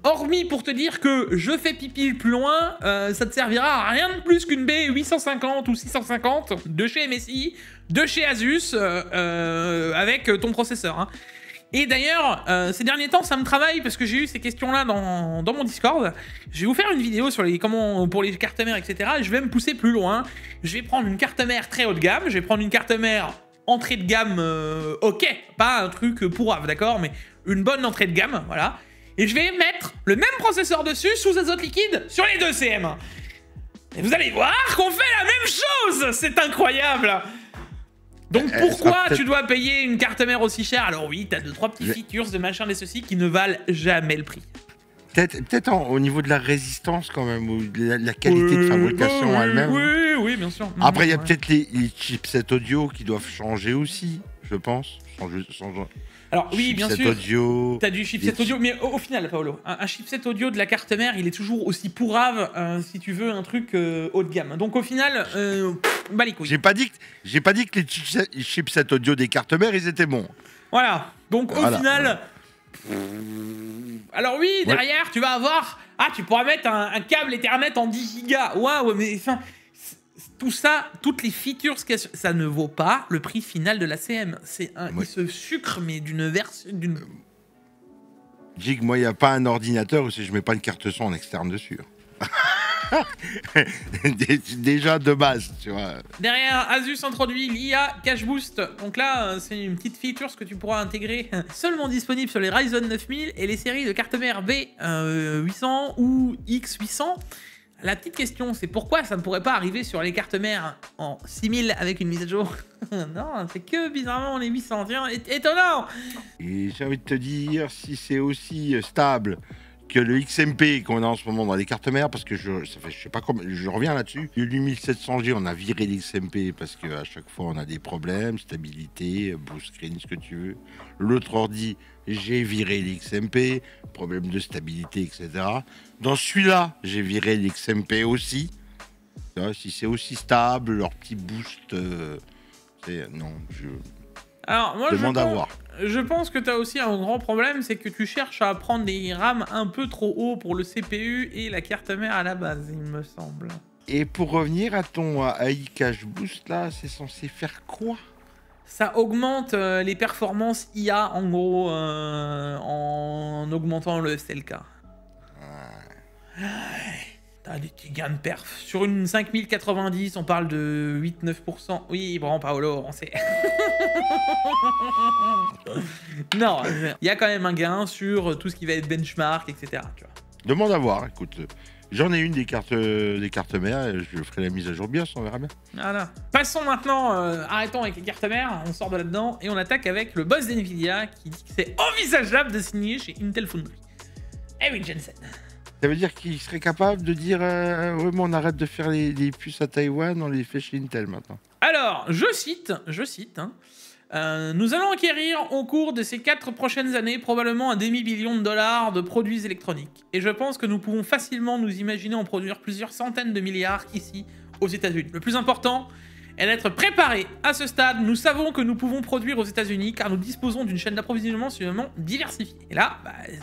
A: hormis pour te dire que je fais pipi plus loin, ça te servira à rien de plus qu'une B850 ou 650 de chez MSI, de chez Asus, avec ton processeur, hein. Et d'ailleurs, ces derniers temps, ça me travaille parce que j'ai eu ces questions-là dans mon Discord. Je vais vous faire une vidéo sur pour les cartes mères, etc. Et je vais me pousser plus loin. Je vais prendre une carte mère très haut de gamme. Je vais prendre une carte mère entrée de gamme, ok, pas un truc pourrave, d'accord, mais une bonne entrée de gamme, voilà. Et je vais mettre le même processeur dessus sous azote liquide sur les deux CM. Et vous allez voir qu'on fait la même chose. C'est incroyable. Donc pourquoi tu dois payer une carte mère aussi chère? Alors oui, t'as 2-3 petits features de machin et ceci qui ne valent jamais le prix.
B: Peut-être au niveau de la résistance quand même, ou de la qualité de fabrication elle-même.
A: Oui, bien sûr.
B: Après, il y a peut-être les chipsets audio qui doivent changer aussi, je pense.
A: Alors oui, bien sûr,
B: audio,
A: t'as du chipset audio, mais au final, Paolo, un chipset audio de la carte mère, il est toujours aussi pourrave si tu veux un truc haut de gamme. Donc au final, bah les couilles.
B: J'ai pas dit que les chipsets audio des cartes mères, ils étaient bons.
A: Voilà, donc au final... Alors oui, derrière, tu vas avoir... Ah, tu pourras mettre un câble Ethernet en 10 gigas. Waouh, mais enfin... Tout ça, toutes les features, ça ne vaut pas le prix final de la CM. Il se sucre, mais d'une version...
B: Dis que moi, il n'y a pas un ordinateur si je mets pas une carte son en externe dessus. Déjà de base, tu vois.
A: Derrière, Asus introduit l'IA Cache Boost. Donc là, c'est une petite feature que tu pourras intégrer, seulement disponible sur les Ryzen 9000 et les séries de cartes mères B800 ou X800. La petite question, c'est pourquoi ça ne pourrait pas arriver sur les cartes mères en 6000 avec une mise à jour? Non, c'est que bizarrement les 800. Tiens, étonnant.
B: Et j'ai envie de te dire, si c'est aussi stable que le XMP qu'on a en ce moment dans les cartes mères, parce que je sais pas comment, je reviens là-dessus. Le 8700G, on a viré l'XMP parce qu'à chaque fois on a des problèmes, stabilité, blue screen, ce que tu veux. L'autre ordi, j'ai viré l'XMP, problème de stabilité, etc. Dans celui-là, j'ai viré l'XMP aussi. Si c'est aussi stable, leur petit boost, non, je
A: Alors, moi,
B: demande à voir.
A: Je pense que tu as aussi un grand problème, c'est que tu cherches à prendre des RAM un peu trop haut pour le CPU et la carte mère à la base, il me semble.
B: Et pour revenir à ton AI Cache Boost, là, c'est censé faire quoi?
A: Ça augmente les performances IA, en gros, en augmentant le SLK. T'as des petits gains de perf. Sur une 5090, on parle de 8-9%. Oui, bon, Paolo, on sait. Non, il y a quand même un gain sur tout ce qui va être benchmark, etc. Tu vois.
B: Demande à voir, écoute. J'en ai une des cartes mères, et je ferai la mise à jour bien, on verra bien.
A: Voilà. Passons maintenant, arrêtons avec les cartes mères, on sort de là-dedans, et on attaque avec le boss d'NVIDIA qui dit que c'est envisageable de signer chez Intel Foundry. Eric Jensen.
B: Ça veut dire qu'il serait capable de dire ouais, mais on arrête de faire les puces à Taïwan, on les fait chez Intel maintenant.
A: Alors, je cite, nous allons acquérir au cours de ces 4 prochaines années probablement un demi-billion de dollars de produits électroniques. Et je pense que nous pouvons facilement nous imaginer en produire plusieurs centaines de milliards ici, aux États-Unis. Le plus important est d'être préparé à ce stade. Nous savons que nous pouvons produire aux États-Unis car nous disposons d'une chaîne d'approvisionnement suffisamment diversifiée. Et là,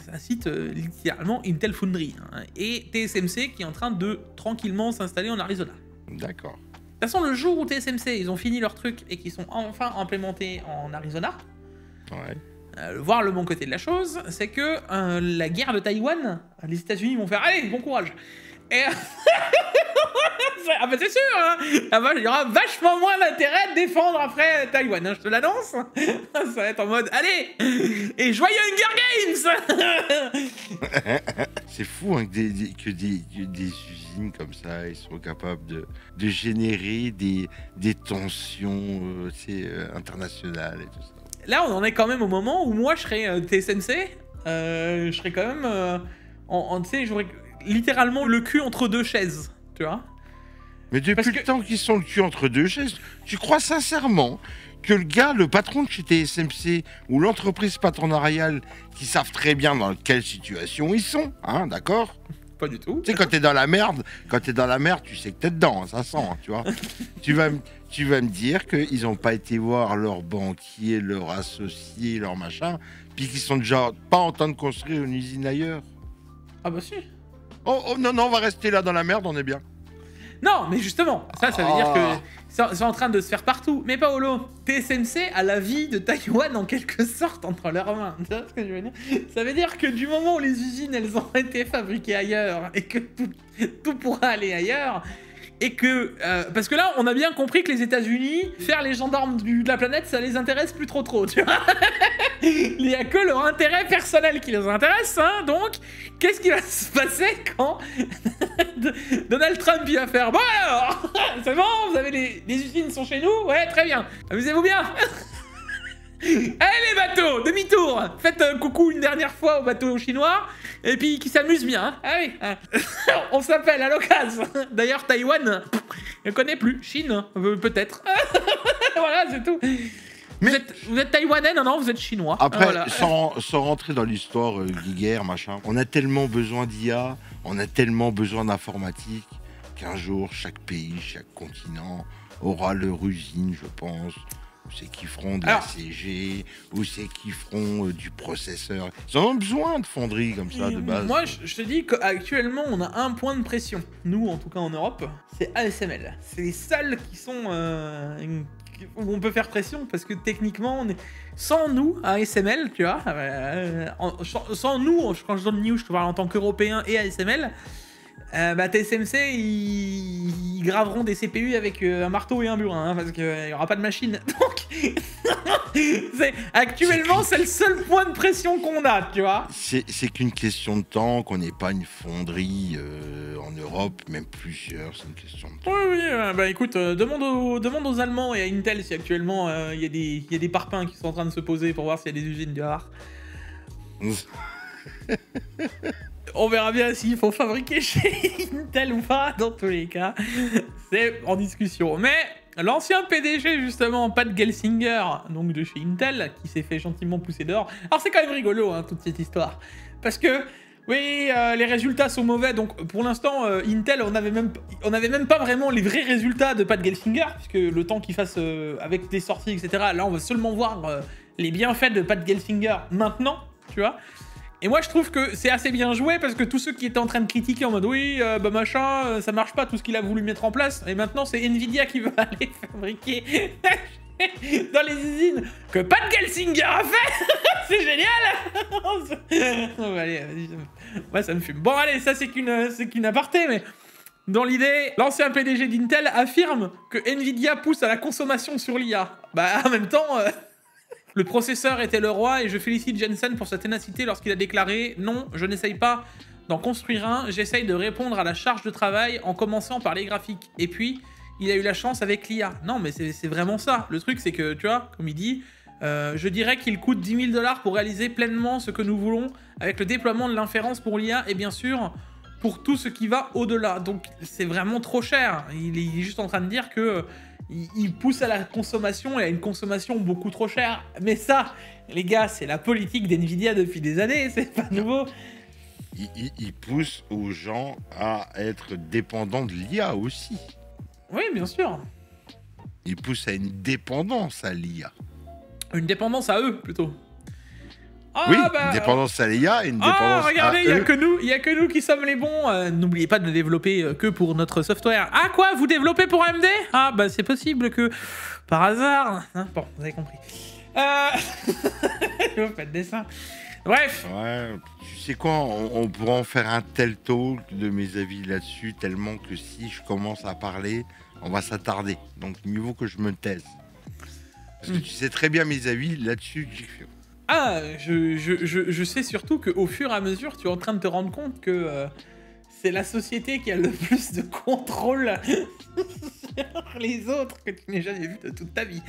A: ça cite littéralement Intel Foundry et TSMC qui est en train de tranquillement s'installer en Arizona.
B: D'accord.
A: De toute façon, le jour où TSMC, ils ont fini leur truc et qu'ils sont enfin implémentés en Arizona, voir le bon côté de la chose, c'est que la guerre de Taïwan, les États-Unis vont faire « Allez, bon courage !» Et ah bah c'est sûr, hein. Ah bah, il y aura vachement moins d'intérêt de défendre après Taïwan, hein, je te l'annonce. Ça va être en mode allez et joyeux Hunger Games.
B: C'est fou hein, que des usines comme ça, ils sont capables de générer des tensions internationales et tout ça.
A: Là, on en est quand même au moment où moi, je serais TSMC, je serais quand même tu sais, j'aurais littéralement le cul entre deux chaises, tu vois.
B: Mais depuis le temps qu'ils sont le cul entre deux chaises, tu crois sincèrement que le patron de chez TSMC ou l'entreprise patronariale, qui savent très bien dans quelle situation ils sont, hein, d'accord?
A: Pas du tout.
B: Tu sais, quand t'es dans la merde, tu sais que t'es dedans, hein, ça sent, hein, tu vois. tu vas me dire qu'ils n'ont pas été voir leur banquier, leur associé, leur machin, puis qu'ils sont déjà pas en train de construire une usine ailleurs.
A: Ah bah si.
B: Oh non, on va rester là dans la merde, on est bien.
A: Non, mais justement, ça veut dire que c'est en train de se faire partout. Mais Paolo, TSMC a la vie de Taïwan en quelque sorte entre leurs mains. Tu vois ce que je veux dire? Ça veut dire que du moment où les usines, elles ont été fabriquées ailleurs et que tout pourra aller ailleurs, et que... parce que là, on a bien compris que les États-Unis, faire les gendarmes de la planète, ça les intéresse plus trop, tu vois. Il n'y a que leur intérêt personnel qui les intéresse, hein. Donc, qu'est-ce qui va se passer quand Donald Trump il va faire bon alors, c'est bon, vous avez les usines sont chez nous, ouais, très bien, amusez-vous bien. Allez les bateaux, demi-tour, faites coucou une dernière fois aux bateaux chinois, et puis qui s'amusent bien, hein. Ah oui, hein. On s'appelle à l'occasion. D'ailleurs Taïwan, je ne connais plus, Chine, peut-être. Voilà, c'est tout. Vous êtes taïwanais, non, vous êtes chinois.
B: Après,
A: voilà.
B: sans rentrer dans l'histoire guerre, machin, on a tellement besoin d'IA, on a tellement besoin d'informatique, qu'un jour, chaque pays, chaque continent aura leur usine, je pense. Où c'est qu'ils feront de la CG, où c'est qu'ils feront du processeur. Ils en ont besoin de fonderies comme ça, de base.
A: Moi, je te dis qu'actuellement, on a un point de pression. Nous, en tout cas en Europe, c'est ASML. C'est les seuls qui sont... où on peut faire pression, parce que techniquement, on est... sans nous, ASML, tu vois, sans nous, quand je donne news, je te parle en tant qu'Européen et ASML, TSMC, ils graveront des CPU avec un marteau et un burin, hein, parce qu'il n'y aura pas de machine. Donc, actuellement, c'est le seul point de pression qu'on a, tu vois.
B: C'est qu'une question de temps, qu'on n'ait pas une fonderie en Europe, même plusieurs, c'est une question de temps.
A: Oui, écoute, demande aux Allemands et à Intel si actuellement il y a des parpaings qui sont en train de se poser pour voir s'il y a des usines du rare. On verra bien s'il faut fabriquer chez Intel ou pas, dans tous les cas. C'est en discussion. Mais l'ancien PDG, justement, Pat Gelsinger, donc de chez Intel, qui s'est fait gentiment pousser dehors. Alors c'est quand même rigolo, hein, toute cette histoire. Parce que, oui, les résultats sont mauvais. Donc pour l'instant, Intel, on avait même pas vraiment les vrais résultats de Pat Gelsinger, puisque le temps qu'il fasse avec des sorties, etc., là on va seulement voir les bienfaits de Pat Gelsinger maintenant, tu vois. Et moi, je trouve que c'est assez bien joué parce que tous ceux qui étaient en train de critiquer en mode oui, bah machin, ça marche pas tout ce qu'il a voulu mettre en place, et maintenant c'est Nvidia qui veut aller fabriquer dans les usines que Pat Gelsinger a fait. C'est génial. Oh, allez, ouais, ça me fume. Bon, allez, ça c'est qu'une aparté, mais dans l'idée, l'ancien PDG d'Intel affirme que Nvidia pousse à la consommation sur l'IA. Bah, en même temps. Le processeur était le roi et je félicite Jensen pour sa ténacité lorsqu'il a déclaré « Non, je n'essaye pas d'en construire un, j'essaye de répondre à la charge de travail en commençant par les graphiques. » Et puis, il a eu la chance avec l'IA. Non, mais c'est vraiment ça. Le truc, c'est que, tu vois, comme il dit, je dirais qu'il coûte 10 000 $ pour réaliser pleinement ce que nous voulons avec le déploiement de l'inférence pour l'IA et bien sûr, pour tout ce qui va au-delà. Donc, c'est vraiment trop cher. Il est juste en train de dire que... il pousse à la consommation et à une consommation beaucoup trop chère. Mais ça, les gars, c'est la politique d'NVIDIA depuis des années, c'est pas nouveau.
B: Il pousse aux gens à être dépendants de l'IA aussi.
A: Oui, bien sûr.
B: Il pousse à une dépendance à l'IA.
A: Une dépendance à eux, plutôt. Ah,
B: oui, bah, une dépendance à l'IA et une dépendance
A: regardez,
B: à eux.
A: Il y a que nous qui sommes les bons. N'oubliez pas de ne développer que pour notre software. Ah quoi, vous développez pour AMD? Ah bah c'est possible que par hasard. Hein, bon, vous avez compris. Je vous fais de dessin. Bref.
B: Ouais, tu sais quoi, on pourra en faire un tel talk de mes avis là-dessus, tellement que si je commence à parler, on va s'attarder. Donc mieux vaut que je me taise. Parce que tu sais très bien mes avis là-dessus, Jiffy.
A: Ah, je sais surtout qu'au fur et à mesure, tu es en train de te rendre compte que c'est la société qui a le plus de contrôle sur les autres que tu n'aies jamais vu de toute ta vie.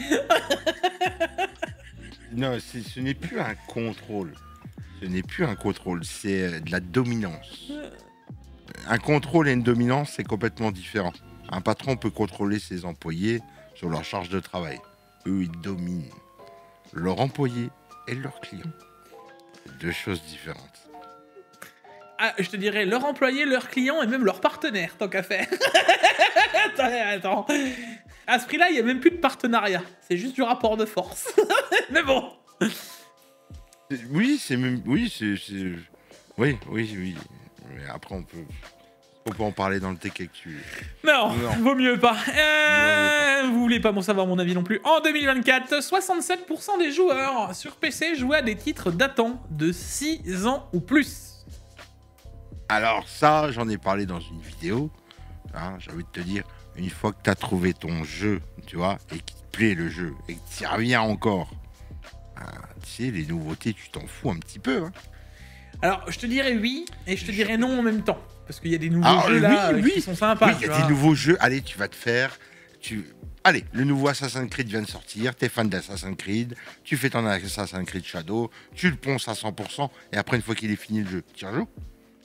B: Non, ce n'est plus un contrôle. Ce n'est plus un contrôle, c'est de la dominance. Un contrôle et une dominance, c'est complètement différent. Un patron peut contrôler ses employés sur leur charge de travail. Eux, ils dominent leurs employés et leurs clients. Deux choses différentes.
A: Ah, je te dirais leur employé, leurs clients et même leurs partenaires, tant qu'à faire. Attends. À ce prix-là, il n'y a même plus de partenariat. C'est juste du rapport de force. Mais bon.
B: Oui, c'est même... Oui, c'est... Oui. Mais après, on peut en parler dans le Tech Actu.
A: Non, vaut mieux pas. Vous voulez pas m'en savoir mon avis non plus. En 2024, 67% des joueurs sur PC jouaient à des titres datant de 6 ans ou plus.
B: Alors ça, j'en ai parlé dans une vidéo. Hein, j'ai envie de te dire, une fois que tu as trouvé ton jeu, tu vois, et qu'il te plaît le jeu, et que tu y reviens encore, tu sais, les nouveautés, tu t'en fous un petit peu. Hein.
A: Alors, je te dirais oui, et je te dirais non en même temps. Parce qu'il y a des nouveaux jeux là qui sont sympas.
B: Oui, il y a des nouveaux jeux. Allez, tu vas te faire... Allez, le nouveau Assassin's Creed vient de sortir. T'es fan d'Assassin's Creed. Tu fais ton Assassin's Creed Shadow. Tu le ponces à 100%. Et après, une fois qu'il est fini le jeu, tu rejoues.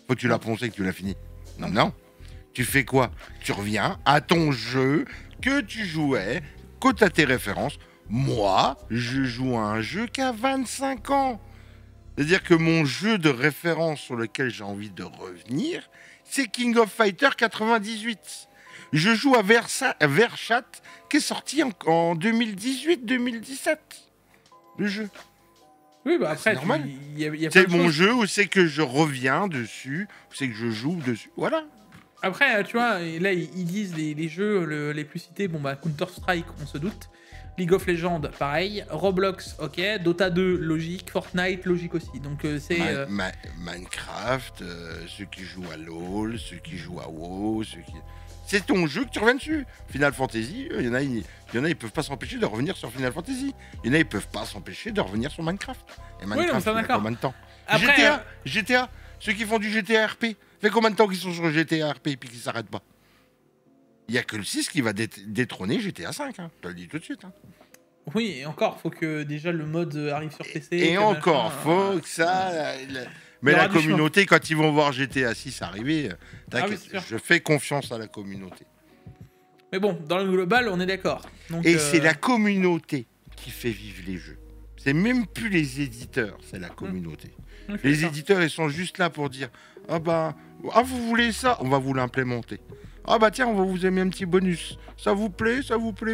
B: Faut que tu l'as poncé et que tu l'as fini. Non. Tu fais quoi? Tu reviens à ton jeu que tu jouais, que tu as tes références. Moi, je joue à un jeu qui a 25 ans. C'est-à-dire que mon jeu de référence sur lequel j'ai envie de revenir, c'est King of Fighter 98. Je joue à Verchat, qui est sorti en 2018-2017. Le jeu.
A: Oui, bah après,
B: c'est normal.
A: C'est
B: mon jeu où c'est que je reviens dessus, où c'est que je joue dessus. Voilà.
A: Après, tu vois, là, ils disent les jeux les plus cités. Bon, bah, Counter-Strike, on se doute. League of Legends, pareil. Roblox, ok. Dota 2, logique. Fortnite, logique aussi. Donc, c'est...
B: Minecraft, ceux qui jouent à LoL, ceux qui jouent à WoW, c'est ton jeu que tu reviens dessus. Final Fantasy, il y en a, ils peuvent pas s'empêcher de revenir sur Final Fantasy. Il y en a, ils peuvent pas s'empêcher de revenir sur Minecraft. Et Minecraft,
A: oui, non,
B: il y a combien de temps?
A: Après,
B: GTA, ceux qui font du GTA RP, fait combien de temps qu'ils sont sur GTA RP et puis qu'ils s'arrêtent pas? Il y a que le 6 qui va détrôner GTA 5, hein. Je te le dis tout de suite. Hein.
A: Oui, et encore, faut que déjà le mode arrive sur PC.
B: Et encore, faut que ça... Mais
A: Il y
B: la
A: aura du chemin.
B: communauté, quand ils vont voir GTA 6 arriver,
A: Ah oui,
B: t'inquiète,
A: c'est sûr.
B: je fais confiance à la communauté.
A: Mais bon, dans le global, on est d'accord. Donc,
B: Et c'est la communauté qui fait vivre les jeux. C'est même plus les éditeurs, c'est la communauté.
A: je suis
B: Les
A: d'accord.
B: éditeurs, ils sont juste là pour dire vous voulez ça, on va vous l'implémenter. Ah bah tiens, on va vous aimer un petit bonus. Ça vous plaît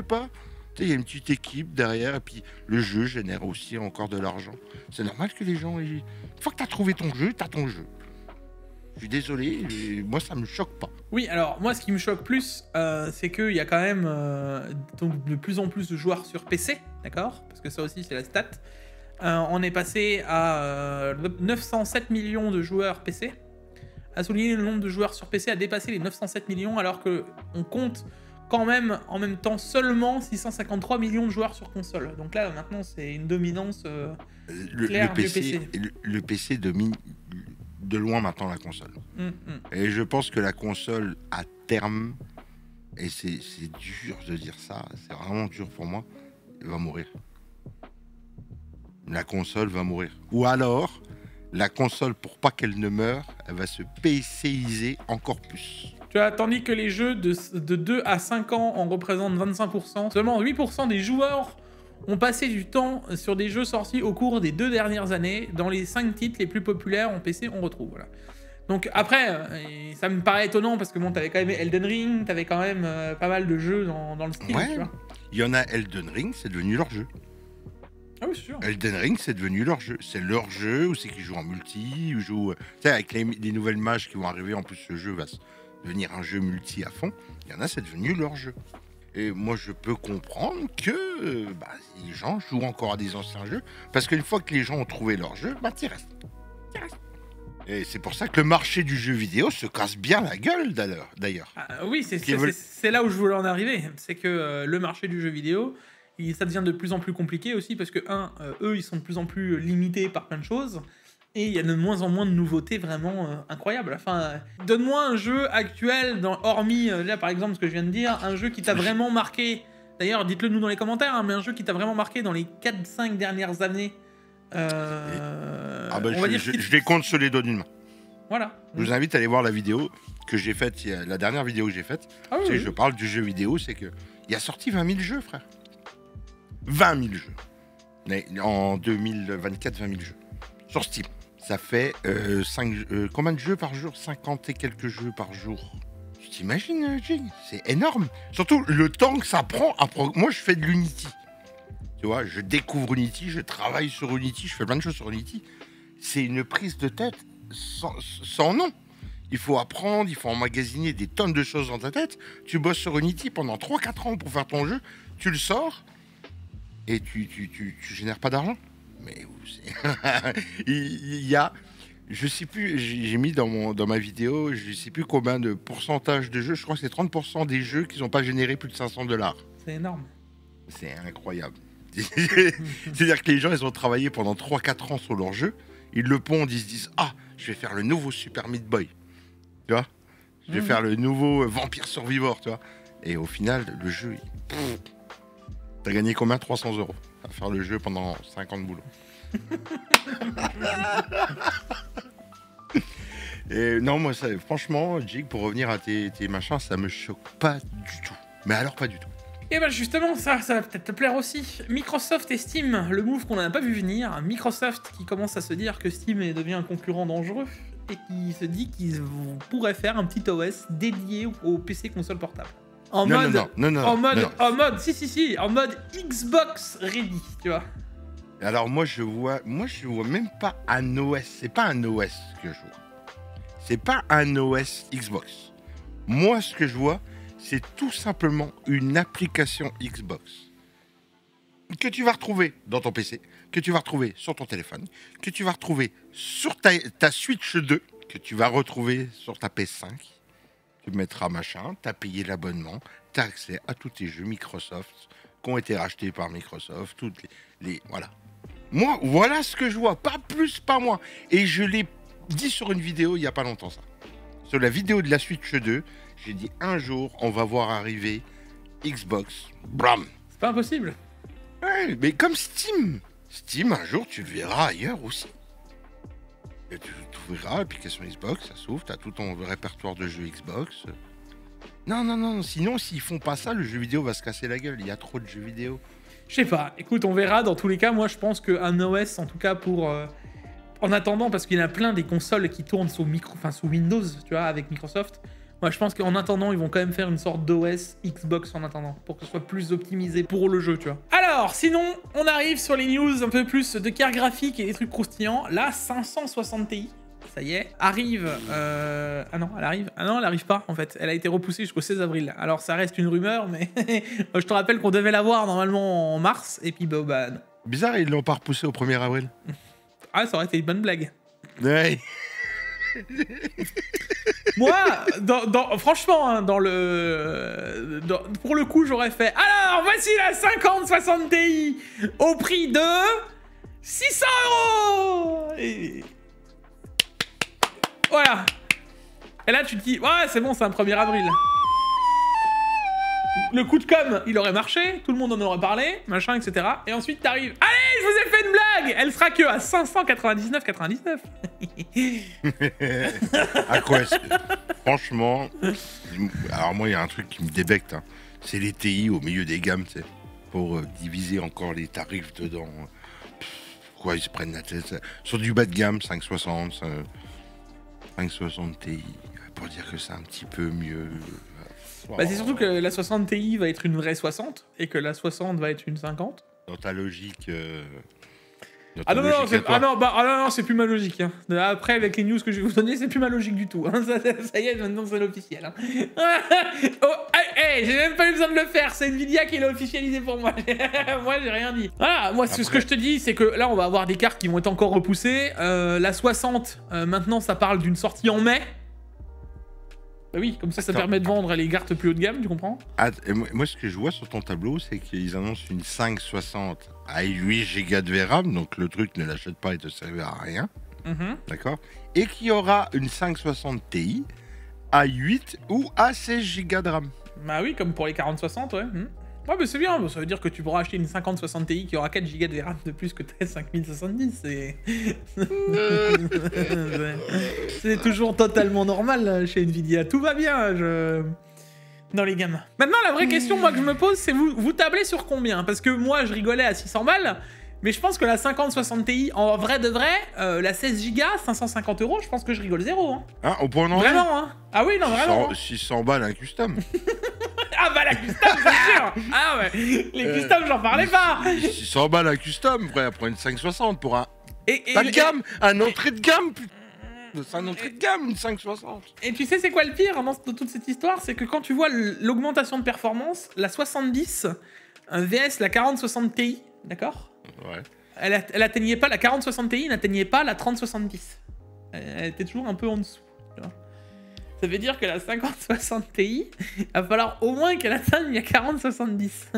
B: pas? Tu sais, il y a une petite équipe derrière, et puis le jeu génère aussi encore de l'argent. C'est normal que les gens... Une fois que tu as trouvé ton jeu, tu as ton jeu. Je suis désolé, moi ça me choque pas.
A: Oui, alors moi, ce qui me choque plus, c'est qu'il y a quand même donc, de plus en plus de joueurs sur PC, d'accord? Parce que ça aussi, c'est la stat. On est passé à 907 millions de joueurs PC. À souligner, le nombre de joueurs sur PC a dépassé les 907 millions, alors qu'on compte quand même, en même temps, seulement 653 millions de joueurs sur console. Donc là, maintenant, c'est une dominance claire du PC.
B: Le PC domine de loin maintenant la console. Et je pense que la console, à terme, et c'est dur de dire ça, c'est vraiment dur pour moi, elle va mourir. La console va mourir. Ou alors, la console, pour pas qu'elle ne meure, elle va se PCiser encore plus.
A: Tu vois, tandis que les jeux de 2 à 5 ans en représentent 25%, seulement 8% des joueurs ont passé du temps sur des jeux sortis au cours des 2 dernières années. Dans les 5 titres les plus populaires en PC, on retrouve. Voilà. Donc après, ça me paraît étonnant parce que bon, t'avais quand même Elden Ring, t'avais quand même pas mal de jeux dans le style.
B: Ouais,
A: tu vois.
B: il y en a Elden Ring, c'est devenu leur jeu.
A: Ah oui, c'est sûr.
B: Elden Ring, c'est devenu leur jeu. C'est leur jeu où c'est qu'ils jouent en multi, ils jouent... Tu sais, avec les nouvelles mages qui vont arriver, en plus ce jeu va devenir un jeu multi à fond. Il y en a, c'est devenu leur jeu. Et moi, je peux comprendre que les gens jouent encore à des anciens jeux, parce qu'une fois que les gens ont trouvé leur jeu, t'y restes. Et c'est pour ça que le marché du jeu vidéo se casse bien la gueule, d'ailleurs.
A: Ah, oui, c'est là où je voulais en arriver. C'est que le marché du jeu vidéo, ça devient de plus en plus compliqué aussi parce que, eux, ils sont de plus en plus limités par plein de choses. Et il y a de moins en moins de nouveautés vraiment incroyables. Enfin, donne-moi un jeu actuel, hormis, là par exemple, ce que je viens de dire, un jeu qui t'a vraiment marqué. D'ailleurs, dites-le nous dans les commentaires, hein, mais un jeu qui t'a vraiment marqué dans les 4-5 dernières années.
B: Je les compte sur les doigts d'une main.
A: Voilà.
B: Je vous invite à aller voir la vidéo que j'ai faite, la dernière vidéo que j'ai faite.
A: Ah oui, oui.
B: Je parle du jeu vidéo, c'est que il a sorti 20 000 jeux, frère. 20 000 jeux. Mais en 2024, 20 000 jeux. Sur Steam. Ça fait combien de jeux par jour? 50 et quelques jeux par jour. Tu t'imagines, Jig? C'est énorme. Surtout le temps que ça prend. Moi, je fais de l'Unity. Tu vois, je découvre Unity, je travaille sur Unity, je fais plein de choses sur Unity. C'est une prise de tête sans nom. Il faut apprendre, il faut emmagasiner des tonnes de choses dans ta tête. Tu bosses sur Unity pendant 3-4 ans pour faire ton jeu, tu le sors et tu génères pas d'argent. Mais il y a, je sais plus, j'ai mis dans ma vidéo, je sais plus combien de pourcentage de jeux, je crois que c'est 30% des jeux qui n'ont pas généré plus de $500.
A: C'est énorme.
B: C'est incroyable. C'est-à-dire que les gens, ils ont travaillé pendant 3-4 ans sur leur jeu, ils le pondent, ils se disent « Ah, je vais faire le nouveau Super Meat Boy. » Tu vois, je vais faire le nouveau Vampire Survivor, tu vois. Et au final, le jeu, t'as gagné combien? 300 € à faire le jeu pendant 5 ans de boulot. Et non, moi, ça, franchement, Jig, pour revenir à tes machins, ça me choque pas du tout. Mais alors, pas du tout.
A: Et ben justement, ça va peut-être te plaire aussi. Microsoft et Steam, le move qu'on n'a pas vu venir. Microsoft qui commence à se dire que Steam devient un concurrent dangereux et qui se dit qu'ils pourraient faire un petit OS dédié au PC console portable. En mode Xbox ready, tu vois.
B: Alors moi je vois même pas un OS, c'est pas un OS que je vois. C'est pas un OS Xbox. Moi ce que je vois, c'est tout simplement une application Xbox que tu vas retrouver dans ton PC, que tu vas retrouver sur ton téléphone, que tu vas retrouver sur ta Switch 2, que tu vas retrouver sur ta PS5. Tu mettras machin, tu as payé l'abonnement, tu as accès à tous tes jeux Microsoft qui ont été rachetés par Microsoft, toutes les voilà. Moi, voilà ce que je vois, pas plus, pas moins. Et je l'ai dit sur une vidéo il n'y a pas longtemps, ça. Sur la vidéo de la Switch 2, j'ai dit un jour, on va voir arriver Xbox, bram.
A: C'est pas impossible.
B: Ouais, mais comme Steam. Steam, un jour, tu le verras ailleurs aussi. Et tu ouvriras l'application Xbox, ça s'ouvre, t'as tout ton répertoire de jeux Xbox. Non, sinon s'ils font pas ça, le jeu vidéo va se casser la gueule, il y a trop de jeux vidéo.
A: Je sais pas, écoute, on verra. Dans tous les cas, moi je pense qu'un OS, en tout cas pour... en attendant, parce qu'il y en a plein des consoles qui tournent sous Windows, tu vois, avec Microsoft. Moi je pense qu'en attendant, ils vont quand même faire une sorte d'OS Xbox en attendant, pour que ce soit plus optimisé pour le jeu, tu vois. Alors, sinon, on arrive sur les news un peu plus de cartes graphiques et des trucs croustillants. La 560 Ti, ça y est, arrive... Ah non, elle arrive. Ah non, elle arrive pas, en fait. Elle a été repoussée jusqu'au 16 avril. Alors, ça reste une rumeur, mais je te rappelle qu'on devait l'avoir normalement en mars, et puis bah non.
B: Bizarre, ils l'ont pas repoussé au 1er avril.
A: Ah, ça aurait été une bonne blague.
B: Ouais.
A: Moi, franchement, hein, pour le coup, j'aurais fait... Alors, voici la 5060 Ti au prix de 600 €. Et... voilà. Et là, tu te dis, ouais, c'est bon, c'est un 1er avril. Le coup de com', il aurait marché, tout le monde en aurait parlé, machin, etc. Et ensuite, t'arrives, allez, je vous ai fait une blague. Elle sera que à 599,99.
B: À quoi franchement, alors moi, il y a un truc qui me débecte, hein. C'est les TI au milieu des gammes, tu sais, pour diviser encore les tarifs dedans. Pourquoi ils se prennent la tête? Sur du bas de gamme, 560 Ti, pour dire que c'est un petit peu mieux.
A: Bah, c'est surtout que la 60 Ti va être une vraie 60 et que la 60 va être une 50.
B: Dans ta logique.
A: Ah non, c'est plus ma logique. Hein. Après, avec les news que je vais vous donner, c'est plus ma logique du tout. Hein. Ça y est, maintenant c'est l'officiel. Hein. Oh, hey, j'ai même pas eu besoin de le faire. C'est Nvidia qui l'a officialisé pour moi. Moi, j'ai rien dit. Voilà, moi, ce que je te dis, c'est que là, on va avoir des cartes qui vont être encore repoussées. La 60, maintenant, ça parle d'une sortie en mai. Bah oui, comme ça permet de vendre les cartes plus haut de gamme, tu comprends?
B: Moi, ce que je vois sur ton tableau, c'est qu'ils annoncent une 560 à 8 Go de VRAM, donc le truc ne l'achète pas et te servira à rien. D'accord? Et qu'il y aura une 560 Ti à 8 ou à 16 Go de RAM.
A: Bah oui, comme pour les 4060, ouais. Ouais, mais c'est bien, ça veut dire que tu pourras acheter une 5060 Ti qui aura 4 Go de VRAM de plus que ta 5070. C'est toujours totalement normal chez Nvidia. Tout va bien dans les gammes. Maintenant, la vraie question moi que je me pose, c'est vous tablez sur combien? Parce que moi, je rigolais à 600 balles, mais je pense que la 5060 Ti, en vrai de vrai, la 16 Go, 550 €, je pense que je rigole zéro. Hein.
B: Hein, au point
A: vraiment, hein. Ah oui, non, vraiment.
B: 600 balles un custom.
A: Ah bah la custom, c'est sûr. Ah ouais, les customs, j'en parlais pas.
B: 600 balles un custom, après une 560 pour un... pas de gamme, un entrée de gamme, c'est un entrée de gamme, une 560.
A: Et tu sais c'est quoi le pire dans toute cette histoire? C'est que quand tu vois l'augmentation de performance, la 70 VS la 4060 Ti, d'accord?
B: Ouais.
A: Elle atteignait pas, la 4060 Ti n'atteignait pas la 3070. Elle était toujours un peu en dessous. Tu vois. Ça veut dire que la 5060 Ti, il va falloir au moins qu'elle atteigne la 4070.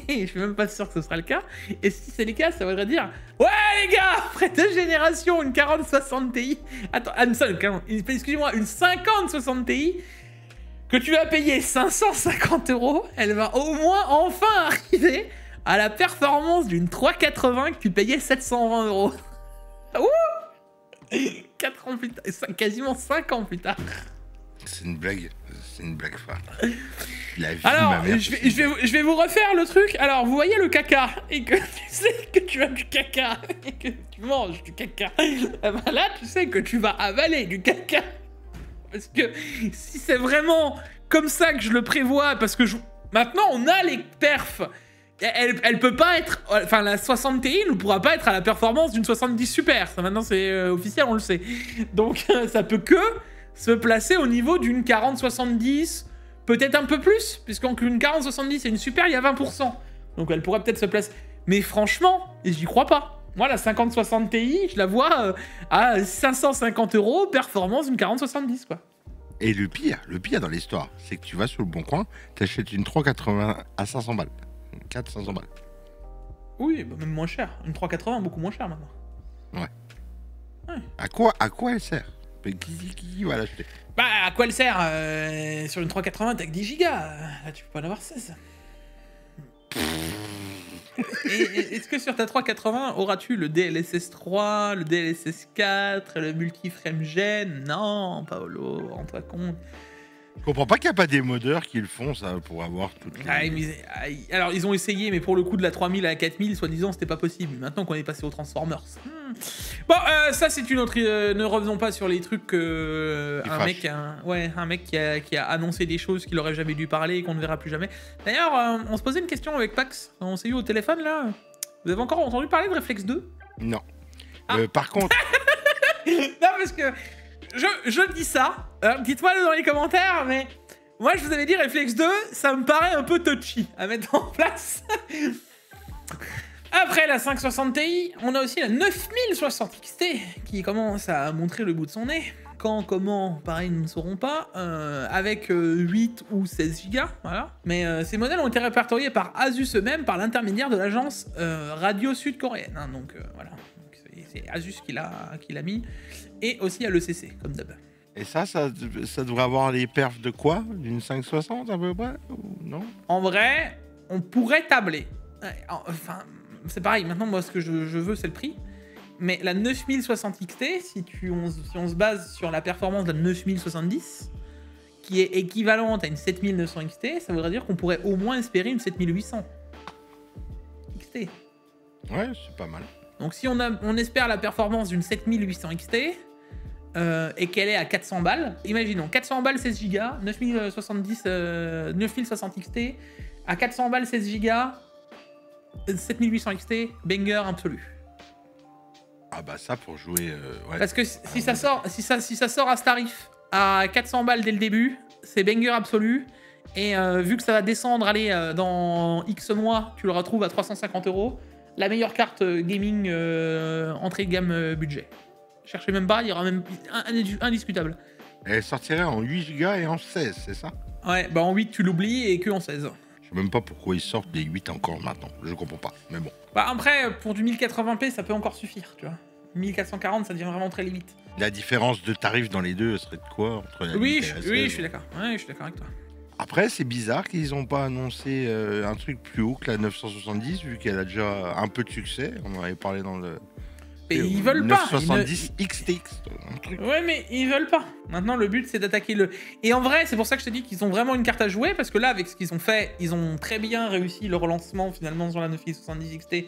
A: Je suis même pas sûr que ce sera le cas. Et si c'est le cas, ça voudrait dire... Ouais les gars, après 2 générations, une 4060 Ti... Attends, excusez-moi, une 5060 Ti... que tu vas payer 550 €, elle va au moins enfin arriver à la performance d'une 380 que tu payais 720 €. Ouh, 4 ans plus tard, quasiment 5 ans plus tard.
B: C'est une blague phare. La vie,
A: alors,
B: ma mère,
A: je vais vous refaire le truc. Alors, vous voyez le caca, et que tu sais que tu as du caca, et que tu manges du caca. Ben là, tu sais que tu vas avaler du caca. Parce que si c'est vraiment comme ça que je le prévois, parce que maintenant, on a les perfs. Elle peut pas être... Enfin, la 60 Ti ne pourra pas être à la performance d'une 70 Super. Ça, maintenant, c'est officiel, on le sait. Donc, ça peut que se placer au niveau d'une 40-70, peut-être un peu plus, puisqu'entre une 40-70 et une Super, il y a 20%. Donc, elle pourrait peut-être se placer. Mais franchement, j'y crois pas. Moi, la 50-60 Ti, je la vois à 550 €, performance d'une 40-70, quoi.
B: Et le pire dans l'histoire, c'est que tu vas sur le Bon Coin, t'achètes une 380 à 500 balles. 400-500 balles.
A: Oui, bah même moins cher. Une 380, beaucoup moins cher maintenant.
B: Ouais. À quoi elle sert? Qui va l'acheter?
A: Bah, à quoi elle sert? Sur une 380, t'as que 10 Go. Là, tu peux pas en avoir 16. Est-ce que sur ta 380, auras-tu le DLSS 3, le DLSS 4, le multi-frame gen? Non, Paolo, rends-toi compte.
B: Je comprends pas qu'il n'y a pas des modeurs qui le font, ça, pour avoir toutes les...
A: Alors, ils ont essayé, mais pour le coup, de la 3000 à la 4000, soi-disant, c'était pas possible. Maintenant qu'on est passé aux Transformers. Bon, ça, c'est une autre... ne revenons pas sur les trucs que... un mec qui a annoncé des choses qu'il aurait jamais dû parler et qu'on ne verra plus jamais. D'ailleurs, on se posait une question avec Pax. On s'est eu au téléphone, là. Vous avez encore entendu parler de Reflex 2?
B: Non. Par contre...
A: Non, parce que... Je dis ça, dites-moi dans les commentaires, mais moi je vous avais dit Reflex 2, ça me paraît un peu touchy à mettre en place. Après la 560 Ti, on a aussi la 9060 XT qui commence à montrer le bout de son nez. Quand, comment, pareil, nous ne saurons pas, avec 8 ou 16 Go, voilà. Mais ces modèles ont été répertoriés par Asus eux-mêmes par l'intermédiaire de l'agence radio sud-coréenne, hein, donc voilà. C'est Asus qui l'a mis. Et aussi à l'ECC, comme d'hab.
B: Et ça devrait avoir les perfs de quoi? D'une 560 à peu près? Ou non?
A: En vrai, on pourrait tabler. Enfin, c'est pareil, maintenant, moi, ce que je veux, c'est le prix. Mais la 9060 XT, si on se base sur la performance de la 9070, qui est équivalente à une 7900 XT, ça voudrait dire qu'on pourrait au moins espérer une 7800 XT.
B: Ouais, c'est pas mal.
A: Donc si on espère la performance d'une 7800 XT et qu'elle est à 400 balles, imaginons 400 balles 16 Go, 9060 XT, à 400 balles 16 Go, 7800 XT, banger absolu.
B: Ah bah ça pour jouer... ouais.
A: Parce que si ça sort à ce tarif, à 400 balles dès le début, c'est banger absolu. Et vu que ça va descendre, allez, dans X mois, tu le retrouves à 350 €. La meilleure carte gaming entrée de gamme budget. Cherchez même pas, il y aura même indiscutable.
B: Elle sortirait en 8 Go et en 16, c'est ça?
A: Ouais, bah en 8 tu l'oublies et que en 16.
B: Je sais même pas pourquoi ils sortent des 8 encore maintenant, je comprends pas, mais bon.
A: Bah après, pour du 1080p, ça peut encore suffire, tu vois. 1440, ça devient vraiment très limite.
B: La différence de tarif dans les deux serait de quoi entre la
A: Oui,
B: 8 et la 16,
A: je suis d'accord. Ouais, je suis d'accord avec toi.
B: Après, c'est bizarre qu'ils n'ont pas annoncé un truc plus haut que la 970, vu qu'elle a déjà un peu de succès. On en avait parlé dans le...
A: Et ils veulent pas.
B: 970 XTX, un truc.
A: Ouais, mais ils veulent pas. Maintenant, le but, c'est d'attaquer le... Et en vrai, c'est pour ça que je te dis qu'ils ont vraiment une carte à jouer, parce que là, avec ce qu'ils ont fait, ils ont très bien réussi le relancement, finalement, sur la 9070 XT,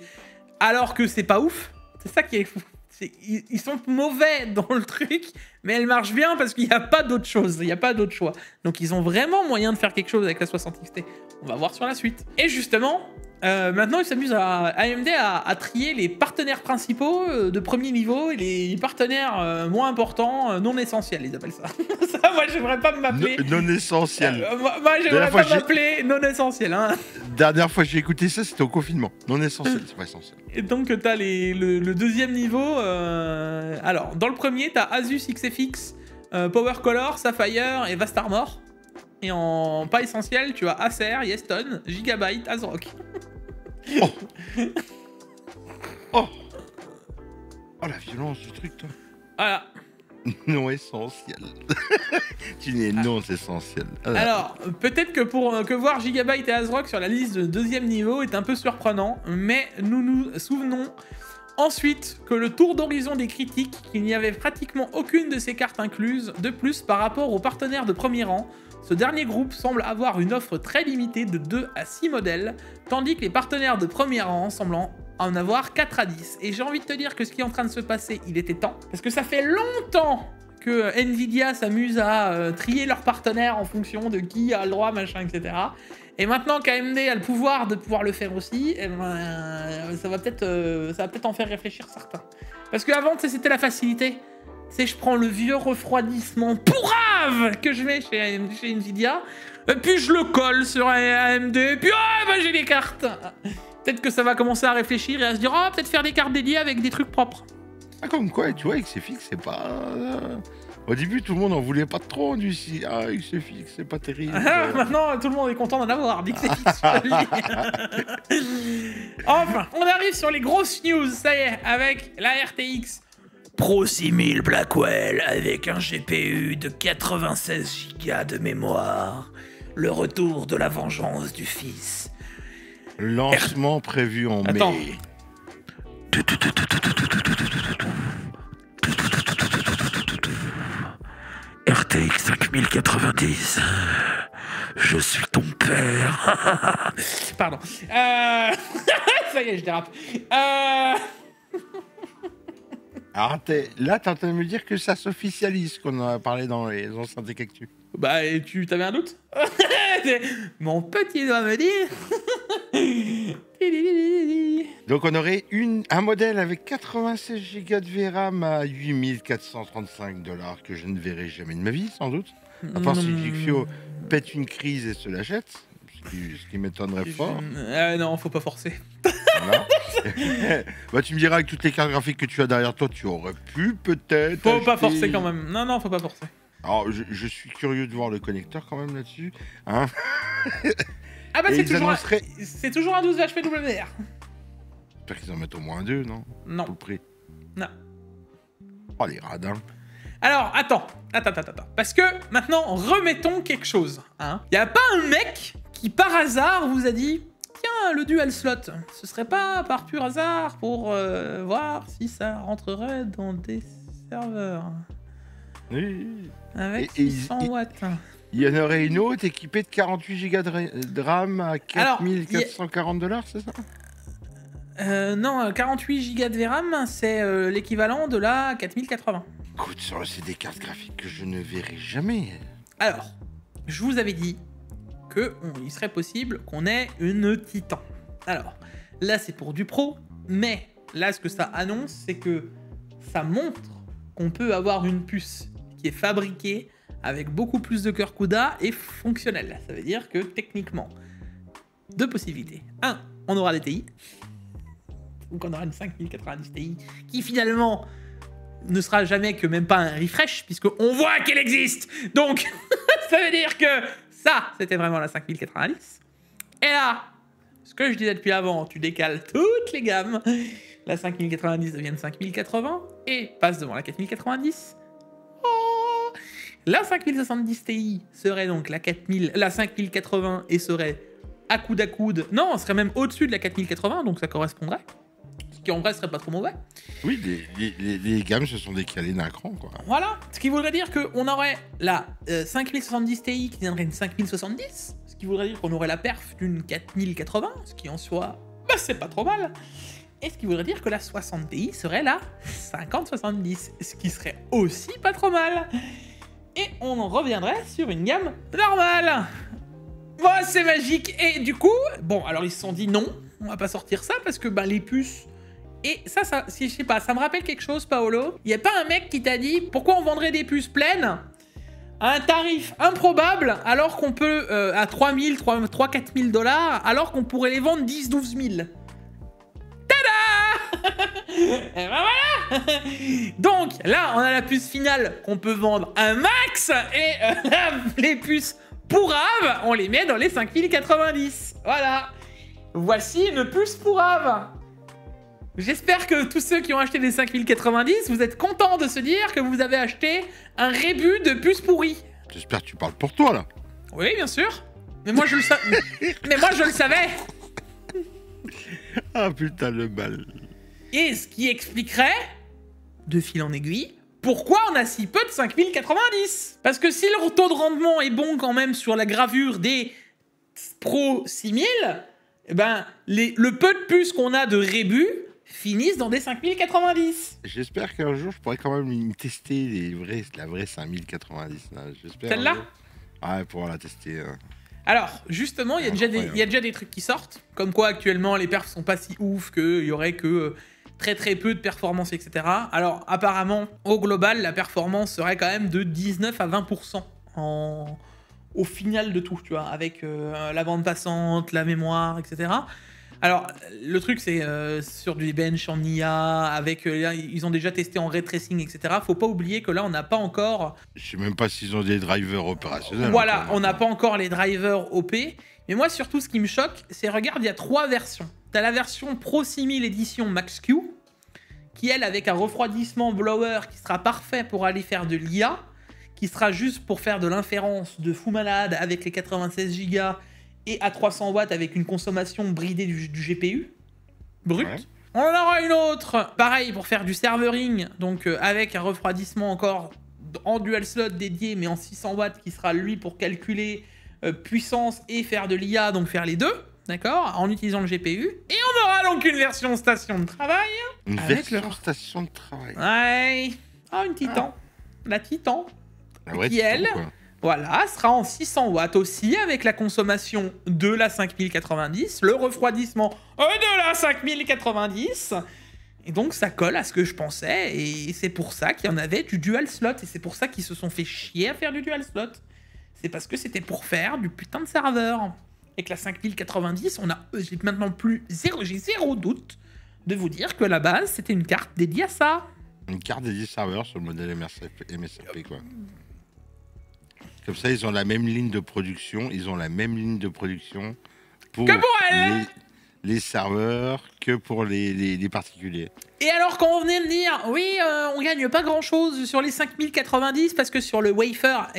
A: alors que c'est pas ouf. C'est ça qui est fou. Ils sont mauvais dans le truc, mais elle marche bien parce qu'il n'y a pas d'autre chose, il n'y a pas d'autre choix. Donc ils ont vraiment moyen de faire quelque chose avec la 60 XT. On va voir sur la suite. Et justement, maintenant ils s'amusent AMD à trier les partenaires principaux de premier niveau et les partenaires moins importants, non essentiels, ils appellent ça. Ça, moi j'aimerais pas m'appeler...
B: Non essentiel.
A: Moi j'aimerais pas m'appeler non essentiel. Hein.
B: Dernière fois que j'ai écouté ça, c'était au confinement. Non essentiel, c'est pas essentiel.
A: Et donc t'as le deuxième niveau. Alors, dans le premier, t'as Asus XFX, Power Color, Sapphire et Vast Armor. Et en pas essentiel, tu as Acer, Yeston, Gigabyte, ASRock.
B: Oh. Oh. Oh la violence du truc, toi.
A: Voilà.
B: Non essentiel. Tu n'es non essentiel.
A: Alors, peut-être que voir Gigabyte et ASRock sur la liste de deuxième niveau est un peu surprenant, mais nous nous souvenons ensuite que le tour d'horizon des critiques, qu'il n'y avait pratiquement aucune de ces cartes incluses de plus par rapport aux partenaires de premier rang. Ce dernier groupe semble avoir une offre très limitée de 2 à 6 modèles, tandis que les partenaires de premier rang semblent en avoir 4 à 10. Et j'ai envie de te dire que ce qui est en train de se passer, il était temps. Parce que ça fait longtemps que Nvidia s'amuse à trier leurs partenaires en fonction de qui a le droit, machin, etc. Et maintenant qu'AMD a le pouvoir de pouvoir le faire aussi, eh ben, ça va peut-être en faire réfléchir certains. Parce qu'avant, c'était la facilité. C'est je prends le vieux refroidissement pourrave que je mets chez Nvidia, et puis je le colle sur AMD, et puis j'ai les cartes. Peut-être que ça va commencer à réfléchir et à se dire, oh, peut-être faire des cartes dédiées avec des trucs propres.
B: Ah, comme quoi, tu vois, XFX, c'est pas... Au début, tout le monde en voulait pas trop du si. Ah, XFX, c'est pas terrible.
A: Maintenant, tout le monde est content d'en avoir, dit XFX. Enfin, on arrive sur les grosses news, ça y est, avec la RTX Pro 6000 Blackwell avec un GPU de 96 Go de mémoire. Le retour de la vengeance du fils.
B: Lancement prévu en
A: Attends.
B: mai.
D: RTX 5090. Je suis ton père.
A: Pardon. Ça y est, je dérape.
B: Alors, là, t'es en train de me dire que ça s'officialise, qu'on en a parlé dans les anciens Actu.
A: Bah, et tu t'avais un doute? Mon petit doigt me dit.
B: Donc, on aurait un modèle avec 96 Go de VRAM à 8435 $ que je ne verrai jamais de ma vie, sans doute. À part si Jigfio pète une crise et se l'achète, ce qui m'étonnerait fort.
A: Non, faut pas forcer.
B: Voilà. Bah, tu me diras, avec toutes les cartes graphiques que tu as derrière toi, tu aurais pu peut-être.
A: Faut pas
B: acheter-
A: forcer quand même. Non, faut pas forcer.
B: Alors, je suis curieux de voir le connecteur quand même là-dessus. Hein.
A: Ah bah
B: Et
A: c'est
B: ils
A: toujours,
B: annonceraient-
A: c'est toujours un 12 HP WR.
B: J'espère qu'ils en mettent au moins 2, non?
A: Non.
B: Pour le prix.
A: Non.
B: Oh, les radins.
A: Alors, attends. Parce que maintenant, remettons quelque chose. Hein. Y a pas un mec qui, par hasard, vous a dit tiens, le dual slot, ce serait pas par pur hasard pour voir si ça rentrerait dans des serveurs
B: Oui.
A: avec
B: Et
A: 600 watts.
B: Il y en aurait une autre équipée de 48 Go de RAM à 4440 $, c'est ça?
A: Non, 48 Go de VRAM, c'est l'équivalent de la 4080.
B: Écoute, c'est des cartes graphiques que je ne verrai jamais.
A: Alors, je vous avais dit qu'il serait possible qu'on ait une Titan. Alors, là c'est pour du pro, mais là ce que ça annonce, c'est que ça montre qu'on peut avoir une puce qui est fabriquée avec beaucoup plus de cœur CUDA et fonctionnelle. Ça veut dire que techniquement, deux possibilités. Un, on aura des TI, donc on aura une 5090 Ti qui finalement ne sera jamais que même pas un refresh, puisqu'on voit qu'elle existe. Donc, ça veut dire que ça, c'était vraiment la 5090. Et là, ce que je disais depuis avant, tu décales toutes les gammes. La 5090 devient une 5080 et passe devant la 4090. Oh, la 5070 Ti serait donc la 5080 et serait à coude à coude. Non, on serait même au-dessus de la 4080, donc ça correspondrait. Ce qui en vrai serait pas trop mauvais.
B: Oui, les gammes se sont décalées d'un cran, quoi.
A: Voilà, ce qui voudrait dire qu'on aurait la 5070 Ti qui deviendrait une 5070, ce qui voudrait dire qu'on aurait la perf d'une 4080, ce qui en soi, bah c'est pas trop mal. Et ce qui voudrait dire que la 60 Ti serait la 5070, ce qui serait aussi pas trop mal. Et on en reviendrait sur une gamme normale. Bon, c'est magique. Et du coup, bon, alors ils se sont dit non, on va pas sortir ça parce que bah, les puces. Et ça, si je sais pas, ça me rappelle quelque chose, Paolo. Il y a pas un mec qui t'a dit pourquoi on vendrait des puces pleines à un tarif improbable alors qu'on peut à 3-4 000 $, alors qu'on pourrait les vendre 10-12 000. Tada. Et ben voilà. Donc là, on a la puce finale qu'on peut vendre un max et les puces pourraves, on les met dans les 5090. Voilà. Voici une puce pourrave. J'espère que tous ceux qui ont acheté des 5090, vous êtes contents de se dire que vous avez acheté un rébut de puce pourrie.
B: J'espère que tu parles pour toi, là.
A: Oui, bien sûr. Mais moi, je le savais.
B: Ah, putain, le bal.
A: Et ce qui expliquerait, de fil en aiguille, pourquoi on a si peu de 5090. Parce que si le taux de rendement est bon quand même sur la gravure des Pro 6000, eh ben, le peu de puces qu'on a de rébus finissent dans des 5090.
B: J'espère qu'un jour, je pourrais quand même tester la vraie 5090. Là. J'espère.
A: Celle-là ?
B: Ouais, pour la tester.
A: Alors, justement, il y a déjà des trucs qui sortent, comme quoi actuellement les perfs sont pas si ouf qu'il y aurait que très peu de performance, etc. Alors, apparemment, au global, la performance serait quand même de 19 à 20% au final de tout, tu vois, avec la bande passante, la mémoire, etc. Alors, le truc, c'est sur du bench en IA, avec ils ont déjà testé en ray tracing, etc. Faut pas oublier que là, on n'a pas encore.
B: Je sais même pas s'ils ont des drivers opérationnels.
A: Voilà, on n'a pas encore les drivers OP. Mais moi, surtout, ce qui me choque, c'est, regarde, il y a 3 versions. T'as la version Pro 6000 édition Max-Q, qui, elle, avec un refroidissement blower qui sera parfait pour aller faire de l'IA, qui sera juste pour faire de l'inférence de fou malade avec les 96 Go et à 300 watts avec une consommation bridée du GPU brut.
B: Ouais.
A: On en aura une autre, pareil pour faire du servering, donc avec un refroidissement encore en dual slot dédié, mais en 600 watts qui sera lui pour calculer puissance et faire de l'IA, donc faire les deux, d'accord, en utilisant le GPU. Et on aura donc une version station de travail.
B: Une
A: avec
B: version station de travail.
A: Ouais. Ah, une Titan. La Titan.
B: Ah ouais,
A: qui,
B: Titan,
A: elle,
B: quoi.
A: voilà, sera en 600 watts aussi, avec la consommation de la 5090, le refroidissement de la 5090. Et donc, ça colle à ce que je pensais, et c'est pour ça qu'il y en avait du dual slot, et c'est pour ça qu'ils se sont fait chier à faire du dual slot. C'est parce que c'était pour faire du putain de serveur. Avec la 5090, j'ai maintenant j'ai zéro doute de vous dire que la base, c'était une carte dédiée à ça.
B: Une carte dédiée serveur sur le modèle MSRP, quoi. Comme ça, ils ont la même ligne de production. Ils ont la même ligne de production pour les serveurs que pour les particuliers.
A: Et alors, quand on venait me dire, oui, on gagne pas grand-chose sur les 5090 parce que sur le wafer,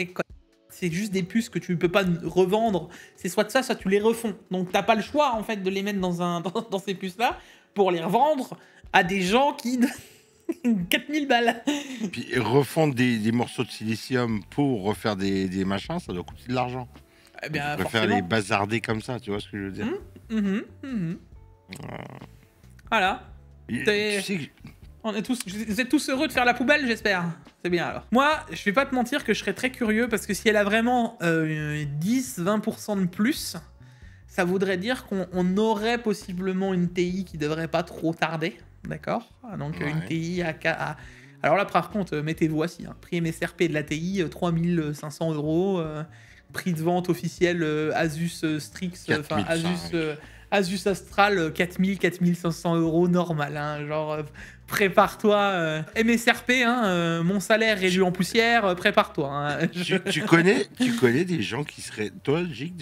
A: c'est juste des puces que tu peux pas revendre. C'est soit ça, soit tu les refonds. Donc, t'as pas le choix, en fait, de les mettre dans ces puces-là pour les revendre à des gens qui... 4000 balles.
B: Puis refondre des morceaux de silicium pour refaire des machins, ça doit coûter de l'argent.
A: Eh bien,
B: je préfère les bazarder comme ça, tu vois ce que je veux dire.
A: Voilà.
B: Tu sais que...
A: Vous êtes tous heureux de faire la poubelle, j'espère. C'est bien alors. Moi, je vais pas te mentir que je serais très curieux parce que si elle a vraiment 10-20% de plus, ça voudrait dire qu'on aurait possiblement une TI qui devrait pas trop tarder. D'accord. Donc une TI à... Alors là, par contre, mettez-vous assis. Hein. Prix MSRP de la TI, 3500 €. Prix de vente officiel Asus Strix, enfin Asus Astral, 4500 € normal. Hein. Genre, prépare-toi. MSRP, hein, mon salaire réduit en poussière, prépare-toi. Hein.
B: tu connais des gens qui seraient... Toi, Gic,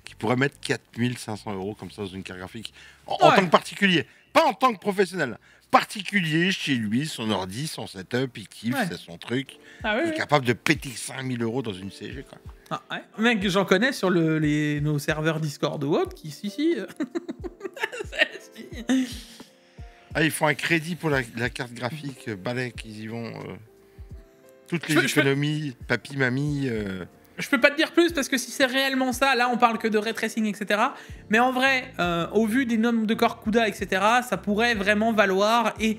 B: qui pourraient mettre 4500 € comme ça dans une carte graphique en tant que particulier. Pas en tant que professionnel. Particulier, chez lui, son ordi, son setup, il kiffe, c'est son truc. Il est capable de péter 5000 € dans une CG, quoi.
A: Ah, ouais. Mec, j'en connais sur nos serveurs Discord ou autres qui, si.
B: Ah, ils font un crédit pour la carte graphique, Balek, ils y vont. Toutes les économies, papy, mamie...
A: Je peux pas te dire plus parce que si c'est réellement ça, là on parle que de ray tracing, etc. Mais en vrai, au vu des nombres de corps CUDA, etc., ça pourrait vraiment valoir et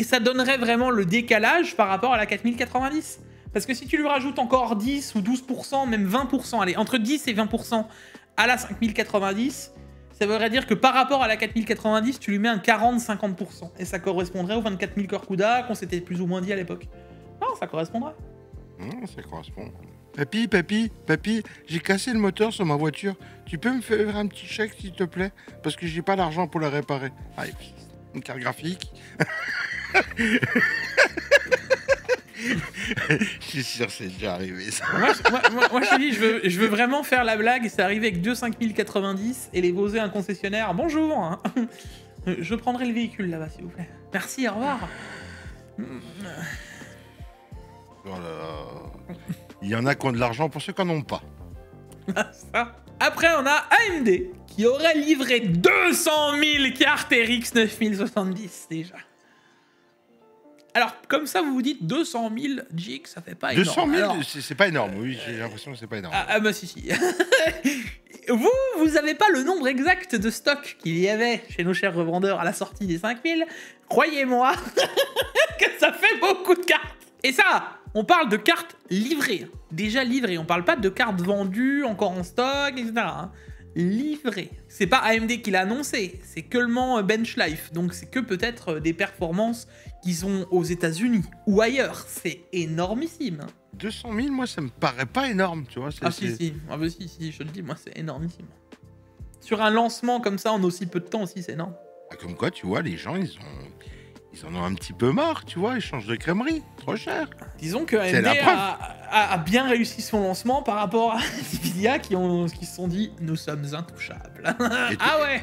A: ça donnerait vraiment le décalage par rapport à la 4090. Parce que si tu lui rajoutes encore 10 ou 12%, même 20%, allez, entre 10 et 20% à la 5090, ça voudrait dire que par rapport à la 4090, tu lui mets un 40-50%. Et ça correspondrait aux 24 000 corps CUDA qu'on s'était plus ou moins dit à l'époque. Non, ça correspondrait.
B: Non, ça correspond. Papy, j'ai cassé le moteur sur ma voiture. Tu peux me faire un petit chèque, s'il te plaît? Parce que j'ai pas d'argent pour la réparer. Allez, une carte graphique. Je suis sûr que c'est déjà arrivé, ça.
A: Moi, je te dis, je veux vraiment faire la blague et c'est arrivé avec deux 5090 et les poser à un concessionnaire. Bonjour, hein. Je prendrai le véhicule là-bas, s'il vous plaît. Merci, au revoir.
B: Voilà. Il y en a qui ont de l'argent pour ceux qui n'en ont pas.
A: Ça. Après, on a AMD qui aurait livré 200 000 cartes RX 9070 déjà. Alors, comme ça, vous vous dites 200 000 gigs, ça fait pas énorme.
B: 200 000,
A: alors...
B: c'est pas énorme, oui, j'ai l'impression que c'est pas énorme.
A: Ah bah si. Vous avez pas le nombre exact de stock qu'il y avait chez nos chers revendeurs à la sortie des 5000. Croyez-moi que ça fait beaucoup de cartes. Et ça, on parle de cartes livrées. Déjà livrées, on parle pas de cartes vendues, encore en stock, etc. Hein. Livrées. C'est pas AMD qui l'a annoncé, c'est Coleman Benchlife. Donc c'est que peut-être des performances qui sont aux États-Unis ou ailleurs. C'est énormissime.
B: 200 000, moi, ça me paraît pas énorme, tu vois.
A: Ah si, ah, bah, si, je te le dis, moi, c'est énormissime. Sur un lancement comme ça, en aussi peu de temps aussi, c'est énorme.
B: Comme quoi, tu vois, les gens, ils en ont un petit peu marre, tu vois, ils changent de crèmerie, trop cher.
A: Disons que AMD a bien réussi son lancement par rapport à Nvidia qui se sont dit « Nous sommes intouchables ». Ah ouais.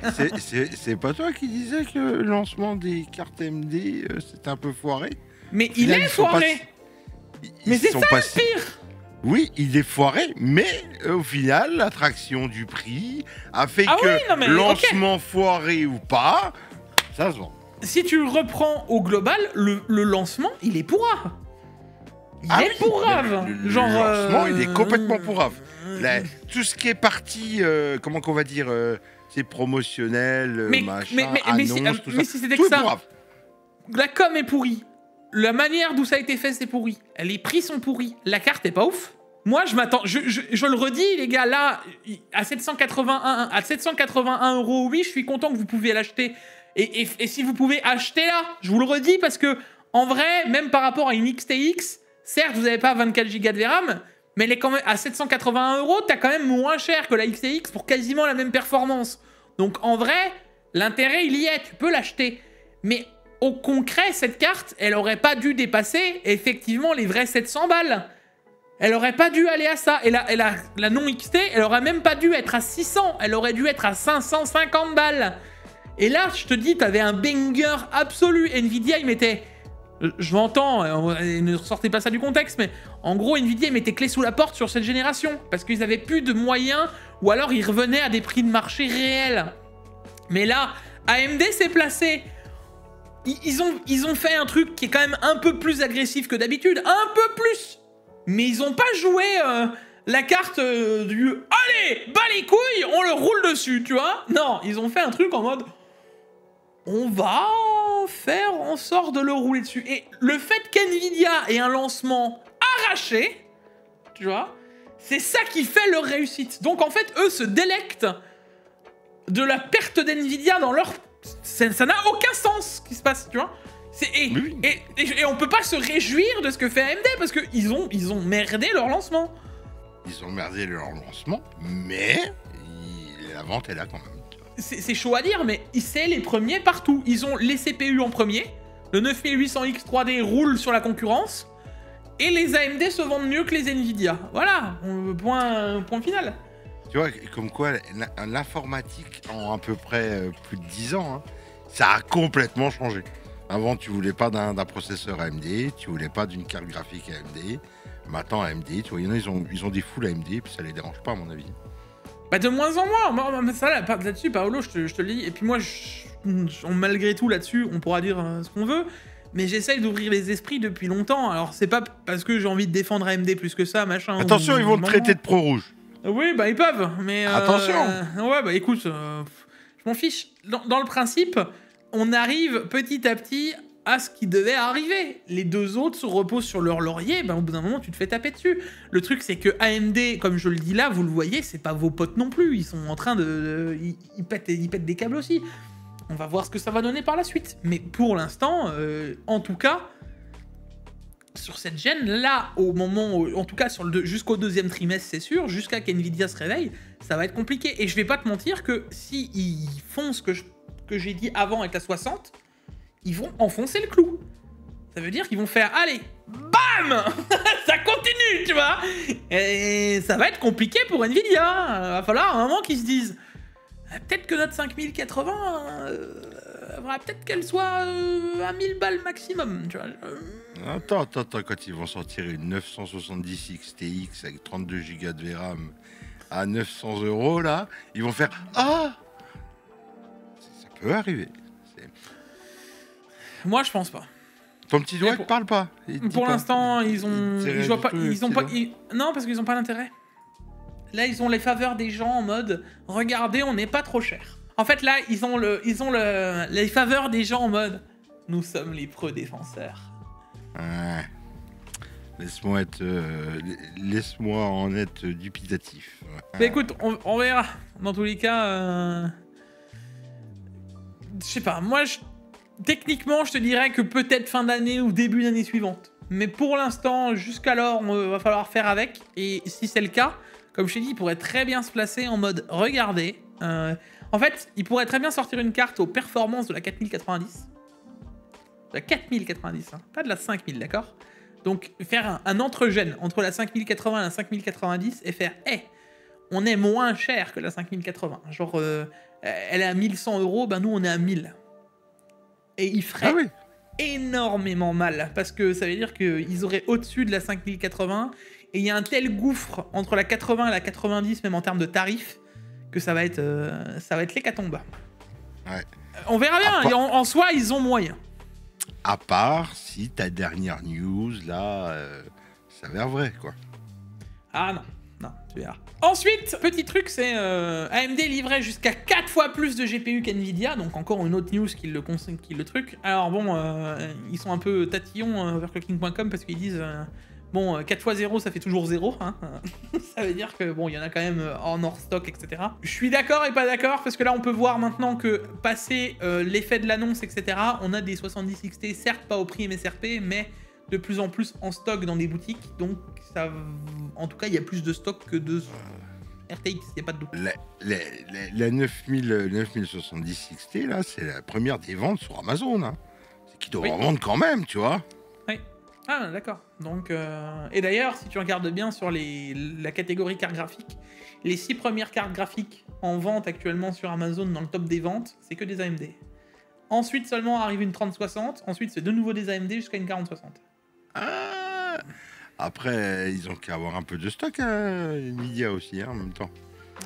B: C'est pas toi qui disais que le lancement des cartes AMD, c'était un peu foiré?
A: Mais il est foiré. Mais c'est ça le pire.
B: Oui, il est foiré, mais au final, l'attraction du prix a fait
A: Ah
B: que
A: oui, non, mais,
B: lancement foiré ou pas, ça se vend.
A: Si tu le reprends au global, le lancement, il est pourrave. Il
B: Ah
A: est
B: oui,
A: pourrave.
B: Le
A: Genre,
B: lancement, il est complètement pourrave. Tout ce qui est parti, comment qu'on va dire, c'est promotionnel, machin, annonce, tout ça.
A: Mais si c'était
B: Tout
A: que
B: est
A: ça,
B: pourrave.
A: la com est pourrie. La manière d'où ça a été fait, c'est pourri. Les prix sont pourris. La carte est pas ouf. Moi, je m'attends. Je le redis, les gars, là, à 781 €, oui, je suis content que vous pouvez l'acheter. Et si vous pouvez acheter là, je vous le redis, parce que, en vrai, même par rapport à une XTX, certes, vous n'avez pas 24 Go de VRAM, mais elle est quand même à 781 €, t'as quand même moins cher que la XTX pour quasiment la même performance. Donc, en vrai, l'intérêt, il y est. Tu peux l'acheter. Mais au concret, cette carte, elle aurait pas dû dépasser, effectivement, les vrais 700 balles. Elle aurait pas dû aller à ça. Et la non XT, elle aurait même pas dû être à 600. Elle aurait dû être à 550 balles. Et là, je te dis, t'avais un banger absolu. Nvidia, il mettait... Je m'entends, ne sortez pas ça du contexte, mais en gros, Nvidia, il mettait clé sous la porte sur cette génération. Parce qu'ils avaient plus de moyens, ou alors ils revenaient à des prix de marché réels. Mais là, AMD s'est placé... Ils ont fait un truc qui est quand même un peu plus agressif que d'habitude. Un peu plus. Mais ils ont pas joué la carte du « Allez, bas les couilles, on le roule dessus », tu vois. Non, ils ont fait un truc en mode « On va faire en sorte de le rouler dessus ». Et le fait qu'NVIDIA ait un lancement arraché, tu vois, c'est ça qui fait leur réussite. Donc en fait, eux se délectent de la perte d'NVIDIA dans leur... Ça n'a aucun sens ce qui se passe, tu vois. Et on peut pas se réjouir de ce que fait AMD parce qu'ils ont merdé leur lancement.
B: Ils ont merdé leur lancement, mais la vente est là quand même.
A: C'est chaud à dire, mais c'est les premiers partout. Ils ont les CPU en premier, le 9800X 3D roule sur la concurrence, et les AMD se vendent mieux que les Nvidia. Voilà, point final.
B: Tu vois, comme quoi l'informatique en à peu près plus de 10 ans, hein, ça a complètement changé. Avant, tu voulais pas d'un processeur AMD, tu voulais pas d'une carte graphique AMD. Maintenant, AMD, tu vois, il y en a, ils ont des full AMD, puis ça les dérange pas, à mon avis.
A: Bah, de moins en moins. Ça, là-dessus, Paolo, je te le dis. Et puis moi, malgré tout, là-dessus, on pourra dire ce qu'on veut. Mais j'essaye d'ouvrir les esprits depuis longtemps. Alors, c'est pas parce que j'ai envie de défendre AMD plus que ça, machin.
B: Attention, ils vont le traiter de pro rouge.
A: Oui, bah, ils peuvent. Mais
B: attention.
A: Ouais, bah, écoute, je m'en fiche. Dans le principe... On arrive petit à petit à ce qui devait arriver. Les deux autres se reposent sur leur laurier, ben au bout d'un moment, tu te fais taper dessus. Le truc, c'est que AMD, comme je le dis là, vous le voyez, c'est pas vos potes non plus. Ils sont en train de... Ils pètent des câbles aussi. On va voir ce que ça va donner par la suite. Mais pour l'instant, en tout cas, sur cette gêne, là, au moment... en tout cas, jusqu'au deuxième trimestre, c'est sûr, jusqu'à qu'NVIDIA se réveille, ça va être compliqué. Et je vais pas te mentir que si ils font ce que j'ai dit avant avec la 60, ils vont enfoncer le clou. Ça veut dire qu'ils vont faire, allez, bam ça continue, tu vois. Et ça va être compliqué pour Nvidia. Va falloir à un moment qu'ils se disent, peut-être que notre 5080, faudra peut-être qu'elle soit à 1000 balles maximum, tu vois.
B: Attends, quand ils vont sortir une 970 XTX avec 32 Go de VRAM à 900 €, là, ils vont faire, ah, peut arriver.
A: Moi, je pense pas.
B: Ton petit doigt ne parle pas.
A: Pour l'instant, ils ont pas. Non, parce qu'ils ont pas d'intérêt. Là, ils ont les faveurs des gens en mode regardez, on n'est pas trop cher. En fait, là, ils ont les faveurs des gens en mode nous sommes les preux défenseurs.
B: Ouais. Laisse-moi en être dubitatif.
A: Mais écoute, on verra. Dans tous les cas. Je sais pas, moi, techniquement, je te dirais que peut-être fin d'année ou début d'année suivante. Mais pour l'instant, jusqu'alors, va falloir faire avec. Et si c'est le cas, comme je t'ai dit, il pourrait très bien se placer en mode regardez. En fait, il pourrait très bien sortir une carte aux performances de la 4090. De la 4090, hein, pas de la 5000, d'accord? Donc, faire un entre-gène entre la 5080 et la 5090 et faire on est moins cher que la 5080. Genre, elle est à 1100 €, ben nous on est à 1000. Et ils feraient énormément mal, parce que ça veut dire qu'ils auraient au-dessus de la 5080, Et il y a un tel gouffre entre la 80 et la 90, même en termes de tarifs, que ça va être l'hécatombe.
B: Ouais.
A: On verra bien.
B: Part...
A: En soi, ils ont moyen.
B: À part si ta dernière news, là, ça s'avère vrai, quoi.
A: Ah non. Non, tu verras. Ensuite, petit truc, c'est AMD livrait jusqu'à 4 fois plus de GPU qu'NVIDIA, donc encore une autre news qui le truc. Alors bon, ils sont un peu tatillons, overclocking.com, parce qu'ils disent, bon, 4 fois 0, ça fait toujours 0, hein. Ça veut dire que, bon, il y en a quand même en hors stock, etc. Je suis d'accord et pas d'accord, parce que là, on peut voir maintenant que, passé l'effet de l'annonce, etc., on a des 70 XT, certes pas au prix MSRP, mais de plus en plus en stock dans des boutiques, donc ça, en tout cas il y a plus de stock que de RTX, il n'y a pas de doute.
B: La 9070 XT là, c'est la première des ventes sur Amazon, hein. C'est qu'ils doivent en vendre quand même, tu vois.
A: Oui. Ah d'accord. Donc et d'ailleurs si tu regardes bien sur la catégorie carte graphique, les 6 premières cartes graphiques en vente actuellement sur Amazon dans le top des ventes, c'est que des AMD. Ensuite seulement arrive une 3060, ensuite c'est de nouveau des AMD jusqu'à une 4060.
B: Ah, après, ils ont qu'à avoir un peu de stock, Nvidia aussi, hein, en même temps.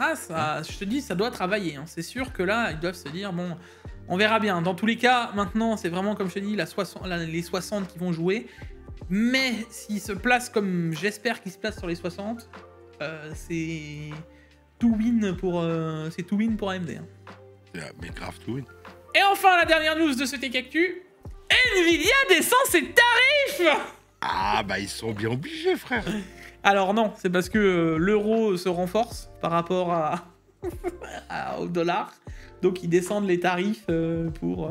A: Ah, ça, je te dis, ça doit travailler. Hein. C'est sûr que là, ils doivent se dire, bon, on verra bien. Dans tous les cas, maintenant, c'est vraiment, comme je te dis, les 60 qui vont jouer. Mais s'ils se placent comme j'espère qu'ils se placent sur les 60, c'est tout win pour AMD. Hein.
B: Mais grave tout win.
A: Et enfin, la dernière news de ce Tech Actu, Nvidia descend ses tarifs.
B: Ah bah ils sont bien obligés, frère.
A: Alors non, c'est parce que l'euro se renforce par rapport au dollar. Donc ils descendent les tarifs pour...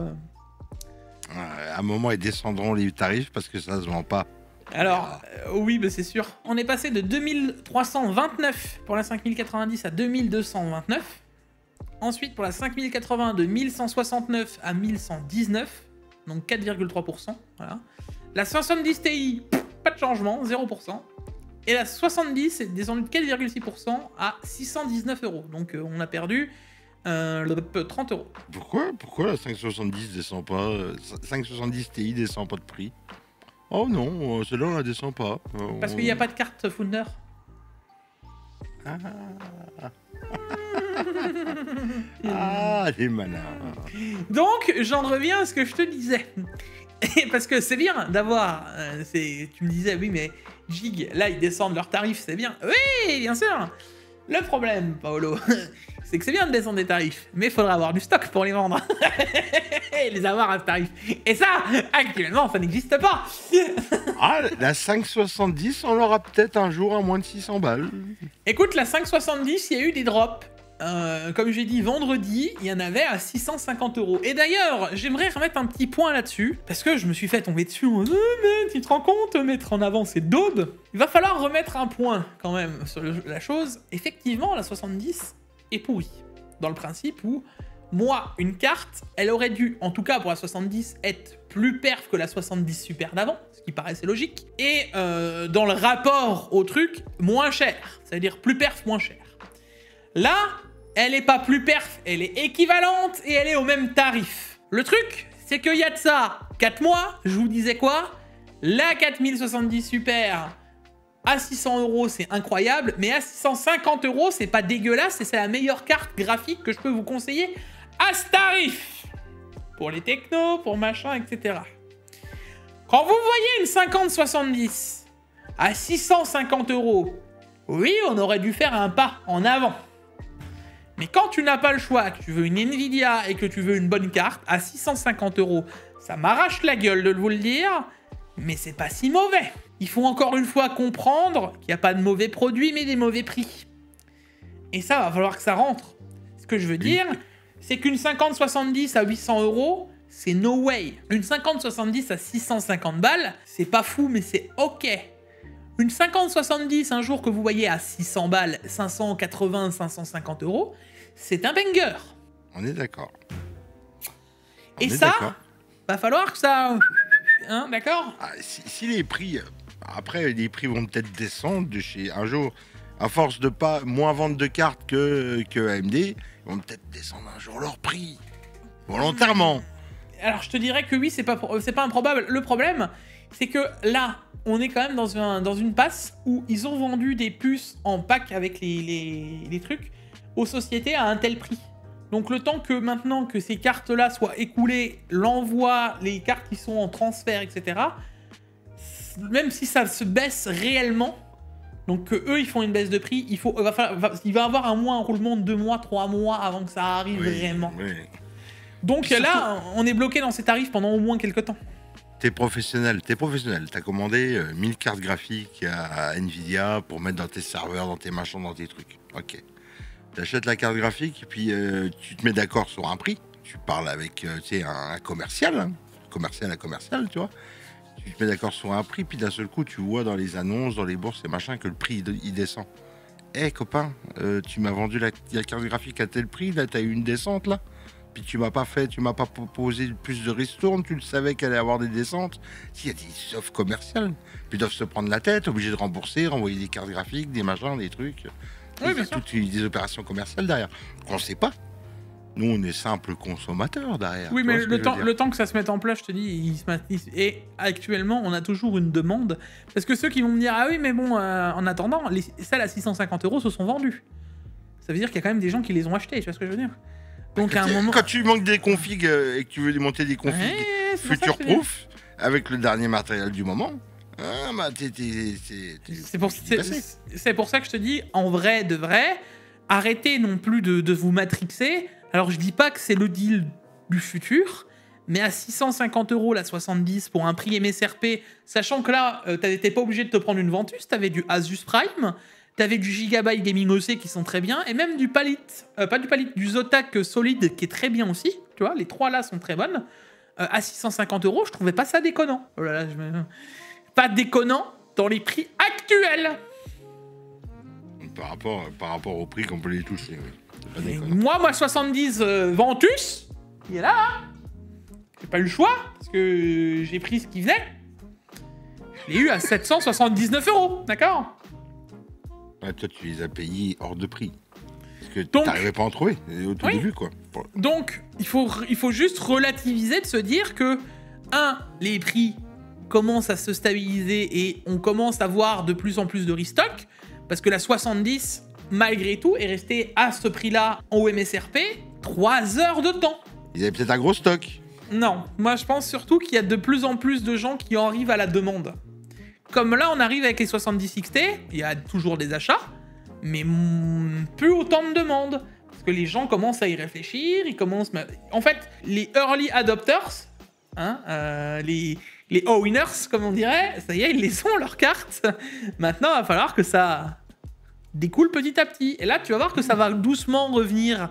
B: À un moment, ils descendront les tarifs parce que ça se vend pas.
A: Alors, oui, bah c'est sûr. On est passé de 2329 pour la 5090 à 2229. Ensuite, pour la 5080, de 1169 à 1119. Donc 4,3%. Voilà. La 70 Ti, pas de changement, 0%. Et la 70 est descendue de 4,6% à 619 €. Donc on a perdu 30 €.
B: Pourquoi la 570 descend pas 570 Ti descend pas de prix? Oh non, celle-là on la descend pas.
A: Parce qu'il n'y a pas de carte Founder.
B: Ah, les malins.
A: Donc j'en reviens à ce que je te disais. Parce que c'est bien d'avoir... tu me disais, oui, mais Gig, là, ils descendent leurs tarifs, c'est bien. Oui, bien sûr. Le problème, Paolo, c'est que c'est bien de descendre des tarifs, mais il faudra avoir du stock pour les vendre. Et les avoir à ce tarif. Et ça, actuellement, ça n'existe pas.
B: Ah, la 570, on l'aura peut-être un jour à moins de 600 balles.
A: Écoute, la 570, il y a eu des drops. Comme j'ai dit vendredi, il y en avait à 650 €. Et d'ailleurs, j'aimerais remettre un petit point là-dessus, parce que je me suis fait tomber dessus. Oh, mais tu te rends compte, mettre en avant ces daubes? Il va falloir remettre un point quand même sur la chose. Effectivement, la 70 est pourrie. Dans le principe où, moi, une carte, elle aurait dû, en tout cas pour la 70, être plus perf que la 70 Super d'avant, ce qui paraissait logique. Et dans le rapport au truc, moins cher. C'est-à-dire plus perf, moins cher. Là, elle est pas plus perf, elle est équivalente et elle est au même tarif. Le truc, c'est qu'il y a de ça 4 mois, je vous disais quoi? La 4070 Super à 600 €, c'est incroyable, mais à 650 €, c'est pas dégueulasse et c'est la meilleure carte graphique que je peux vous conseiller à ce tarif. Pour les technos, pour machin, etc. Quand vous voyez une 5070 à 650 €, oui, on aurait dû faire un pas en avant. Mais quand tu n'as pas le choix, que tu veux une Nvidia et que tu veux une bonne carte, à 650 €, ça m'arrache la gueule de vous le dire, mais c'est pas si mauvais. Il faut encore une fois comprendre qu'il n'y a pas de mauvais produits, mais des mauvais prix. Et ça, va falloir que ça rentre. Ce que je veux dire, c'est qu'une 5070 à 800 €, c'est no way. Une 5070 à 650 balles, c'est pas fou, mais c'est ok. Une 5070, un jour que vous voyez à 600 balles, 580, 550 €, c'est un banger.
B: On est d'accord.
A: Et ça, va falloir que ça... Hein, d'accord?
B: Si les prix... Après, les prix vont peut-être descendre de chez... Un jour, à force de pas moins vendre de cartes que AMD, ils vont peut-être descendre un jour leur prix. Volontairement.
A: Alors, je te dirais que oui, c'est pas improbable. Le problème, c'est que là, on est quand même dans une passe où ils ont vendu des puces en pack avec les trucs aux sociétés à un tel prix. Donc le temps que maintenant que ces cartes-là soient écoulées, l'envoi, les cartes qui sont en transfert, etc., même si ça se baisse réellement, donc que eux ils font une baisse de prix, il va avoir un roulement de 2 mois, 3 mois avant que ça arrive vraiment.
B: Oui.
A: Donc
B: Surtout,
A: là, on est bloqué dans ces tarifs pendant au moins quelques temps.
B: T'es professionnel. T'as commandé 1000 cartes graphiques à Nvidia pour mettre dans tes serveurs, dans tes machins, dans tes trucs. Ok. T'achètes la carte graphique et puis tu te mets d'accord sur un prix. Tu parles avec un commercial, hein. Commercial à commercial, tu vois. Tu te mets d'accord sur un prix, puis d'un seul coup, tu vois dans les annonces, dans les bourses et machin, que le prix il descend. Eh copain, tu m'as vendu la carte graphique à tel prix, là t'as eu une descente là. Puis tu m'as pas proposé plus de ristournes, tu le savais qu'elle allait avoir des descentes. S'il y a des offres commerciales, puis ils doivent se prendre la tête, obligés de rembourser, renvoyer des cartes graphiques, des machins, des trucs.
A: Oui,
B: Il y a
A: bien sûr.
B: toutes des opérations commerciales derrière. On sait pas. Nous, on est simples consommateurs derrière.
A: Oui,
B: Tu
A: mais
B: vois ce que je veux dire
A: le temps que ça se mette en place, je te dis, et actuellement, on a toujours une demande. Parce que ceux qui vont me dire, ah oui, mais bon, en attendant, celles à 650 € se sont vendues. Ça veut dire qu'il y a quand même des gens qui les ont achetées, tu vois ce que je veux dire? Donc à un moment.
B: Quand tu manques des configs et que tu veux monter des configs
A: Ouais, c'est pour ça que je te dis.
B: future-proof avec le dernier matériel du moment,
A: C'est pour ça que je te dis, en vrai de vrai, arrêtez non plus de vous matrixer. Alors je dis pas que c'est le deal du futur, mais à 650 € la 70 pour un prix MSRP, sachant que là, t'étais pas obligé de te prendre une ventus, t'avais du Asus Prime, t'avais du Gigabyte Gaming OC qui sont très bien, et même du Palit, du Zotac Solid qui est très bien aussi, tu vois, les trois là sont très bonnes. À 650 €, je trouvais pas ça déconnant. Oh là là, pas déconnant dans les prix actuels.
B: Par rapport au prix qu'on peut les toucher. Oui. C'est pas déconnant.
A: Moi 70 Ventus, il est là. Hein. J'ai pas eu le choix, parce que j'ai pris ce qui venait. Je l'ai eu à 779 €, d'accord?
B: Ouais, toi, tu les as payés hors de prix. Parce que
A: Donc,
B: t'arrivais pas à en trouver au tout
A: oui.
B: début, quoi.
A: Donc, il faut juste relativiser, de se dire que, les prix commencent à se stabiliser et on commence à voir de plus en plus de restock, parce que la 70, malgré tout, est restée à ce prix-là en MSRP 3 heures de temps.
B: Ils avaient peut-être un gros stock.
A: Non, moi je pense surtout qu'il y a de plus en plus de gens qui en arrivent à la demande. Comme là, on arrive avec les 70 XT, il y a toujours des achats, mais plus autant de demandes. Parce que les gens commencent à y réfléchir, ils commencent... En fait, les early adopters, les all-winners, comme on dirait, ça y est, ils les ont, leurs cartes. Maintenant, il va falloir que ça découle petit à petit. Et là, tu vas voir que ça va doucement revenir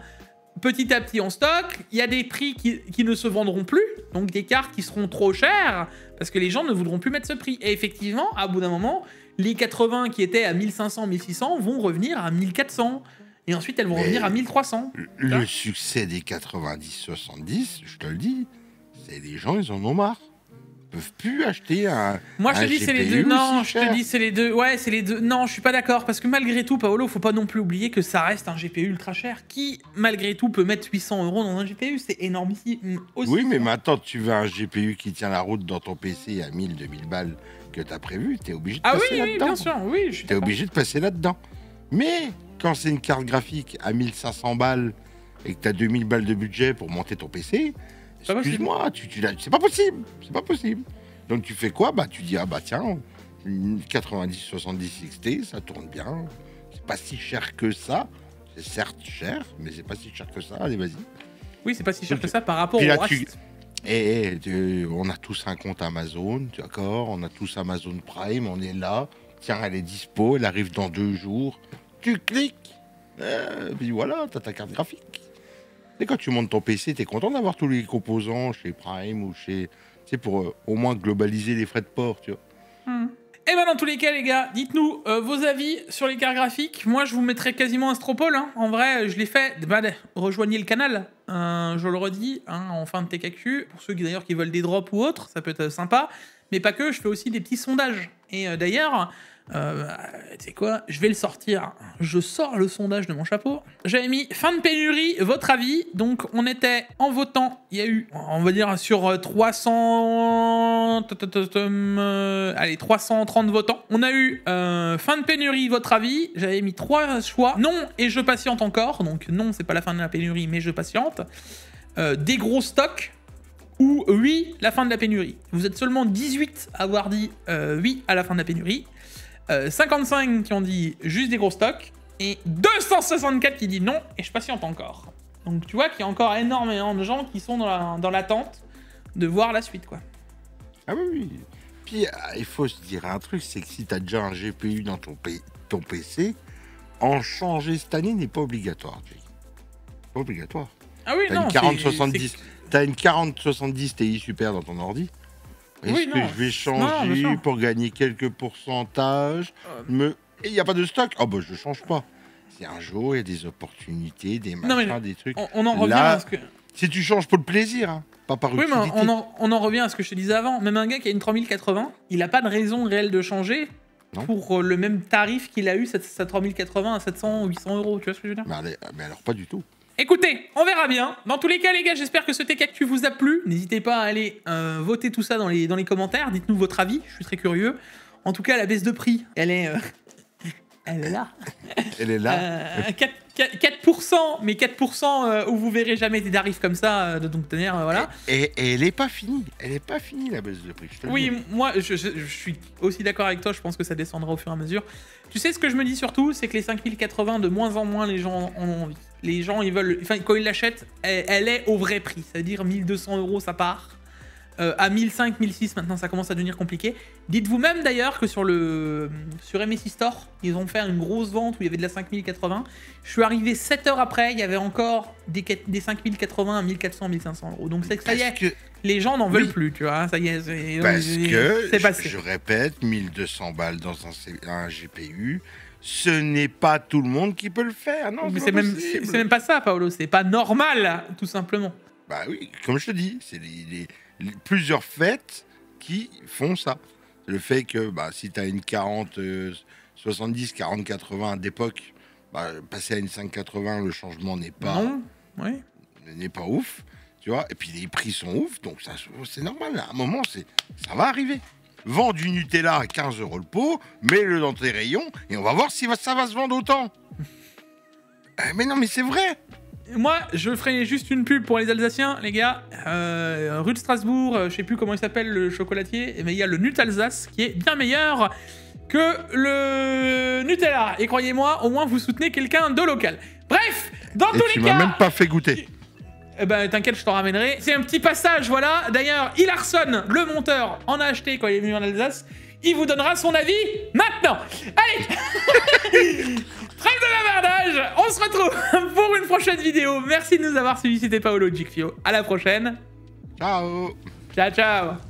A: petit à petit en stock. Il y a des prix qui ne se vendront plus, donc des cartes qui seront trop chères, parce que les gens ne voudront plus mettre ce prix. Et effectivement, à bout d'un moment, les 80 qui étaient à 1500, 1600 vont revenir à 1400. Et ensuite, elles vont revenir à 1300.
B: Le succès des 90-70, je te le dis, c'est les gens, ils en ont marre. Ils peuvent plus acheter un.
A: Moi, je te dis, c'est les deux.
B: GPU
A: Non,
B: aussi
A: je te
B: cher.
A: dis, c'est les deux. Ouais, c'est les deux. Non, je suis pas d'accord. Parce que malgré tout, Paolo, faut pas non plus oublier que ça reste un GPU ultra cher. Qui, malgré tout, peut mettre 800 € dans un GPU? C'est énorme ici.
B: Oui, mais maintenant, tu veux un GPU qui tient la route dans ton PC à 1000, 2000 balles que tu as prévu, tu es obligé de
A: Ah
B: passer
A: oui,
B: là-dedans.
A: bien sûr. Oui, je suis
B: Tu es
A: d'accord.
B: obligé de passer là-dedans. Mais quand c'est une carte graphique à 1500 balles et que tu as 2000 balles de budget pour monter ton PC,
A: pas possible.
B: excuse-moi, c'est pas possible. C'est pas possible. Donc tu fais quoi? Bah tu dis, ah bah tiens, une 90-70 XT, ça tourne bien. C'est pas si cher que ça. C'est certes cher, mais c'est pas si cher que ça. Allez, vas-y.
A: Oui, c'est pas si cher que ça par rapport
B: Puis
A: au
B: là,
A: reste.
B: on a tous un compte Amazon, d'accord? On a tous Amazon Prime, on est là. Tiens, elle est dispo, elle arrive dans 2 jours. Tu cliques, puis voilà, t'as ta carte graphique. Et quand tu montes ton PC, t'es content d'avoir tous les composants chez Prime ou chez... Tu sais, pour au moins globaliser les frais de port, tu vois.
A: Et ben dans tous les cas, les gars, dites-nous vos avis sur les cartes graphiques. Moi, je vous mettrai quasiment un Stropole. Hein. En vrai, je l'ai fait. Bah, rejoignez le canal. Je le redis, en fin de TKQ. Pour ceux qui d'ailleurs qui veulent des drops ou autres, ça peut être sympa. Mais pas que, je fais aussi des petits sondages. Et d'ailleurs, Tu sais quoi? Je vais le sortir. Je sors le sondage de mon chapeau. J'avais mis fin de pénurie, votre avis. Donc, on était en votant. Il y a eu, on va dire, sur 300... allez, 330 votants. On a eu fin de pénurie, votre avis. J'avais mis 3 choix. Non et je patiente encore. Donc, non, c'est pas la fin de la pénurie, mais je patiente. Des gros stocks. Ou oui, la fin de la pénurie. Vous êtes seulement 18 à avoir dit oui à la fin de la pénurie. 55 qui ont dit juste des gros stocks. Et 264 qui disent non et je patiente encore. Donc tu vois qu'il y a encore énormément de gens qui sont dans l'attente de voir la suite, quoi.
B: Ah oui. Puis il faut se dire un truc, c'est que si tu as déjà un GPU dans ton PC, en changer cette année n'est pas obligatoire. Pas obligatoire.
A: Ah oui, non.
B: T'as une 4070 Ti Super dans ton ordi. Est-ce que je vais changer pour gagner quelques pourcentages Et il n'y a pas de stock. Oh bah je change pas. C'est un jour, il y a des opportunités, des machins, des trucs.
A: On en revient à ce que...
B: Si tu changes pour le plaisir, hein, pas par utilité.
A: Oui, mais on en revient à ce que je te disais avant. Même un gars qui a une 3080, il n'a pas de raison réelle de changer pour le même tarif qu'il a eu, sa 3080 à 700 ou 800 euros. Tu vois ce que je veux dire?
B: Mais alors pas du tout.
A: Écoutez, on verra bien. Dans tous les cas, les gars, j'espère que ce TechActu vous a plu. N'hésitez pas à aller voter tout ça dans les commentaires. Dites-nous votre avis, je suis très curieux. En tout cas, la baisse de prix, elle est là.
B: Elle est là.
A: 4%, mais 4% où vous verrez jamais des tarifs comme ça, donc voilà.
B: Et elle n'est pas finie. Elle n'est pas finie, la baisse de prix.
A: Oui, moi, je suis aussi d'accord avec toi. Je pense que ça descendra au fur et à mesure. Tu sais, ce que je me dis surtout, c'est que les 5080, de moins en moins, les gens en ont envie. Les gens, ils veulent... Enfin, quand ils l'achètent, elle est au vrai prix. C'est-à-dire 1200 euros, ça part. À 1005, 1006, maintenant, ça commence à devenir compliqué. Dites-vous même, d'ailleurs, que sur MSI Store, ils ont fait une grosse vente où il y avait de la 5080. Je suis arrivé 7 heures après, il y avait encore des 5080 à 1400, 1500 euros. Donc, c'est que ça y est, les gens n'en veulent plus, tu vois. Ça y est,
B: parce que,
A: c'est passé.
B: Je répète, 1200 balles dans un GPU... Ce n'est pas tout le monde qui peut le faire, non?
A: Mais c'est même pas ça, Paolo. C'est pas normal, tout simplement.
B: Bah oui, comme je te dis, c'est plusieurs faits qui font ça. Le fait que si tu as une 70, 40, 80 d'époque, passer à une 580, le changement n'est pas ouf, tu vois. Et puis les prix sont ouf, donc ça c'est normal. À un moment, ça va arriver. Vends du Nutella à 15 € le pot, mets-le dans tes rayons et on va voir si ça va se vendre autant. Mais non, mais c'est vrai.
A: Moi, je ferai juste une pub pour les Alsaciens, les gars. Rue de Strasbourg, je sais plus comment il s'appelle le chocolatier, mais il y a le Nutalsace qui est bien meilleur que le Nutella. Et croyez-moi, au moins vous soutenez quelqu'un de local. Bref, dans tous les cas...
B: Tu m'as même pas fait goûter.
A: Eh ben, t'inquiète, je t'en ramènerai. C'est un petit passage, voilà. D'ailleurs, Ilarson, le monteur, en a acheté quand il est venu en Alsace. Il vous donnera son avis maintenant. Allez. Trêve de bavardage. On se retrouve pour une prochaine vidéo. Merci de nous avoir suivis. C'était Paolo Gicfio. À la prochaine.
B: Ciao.
A: Ciao, ciao.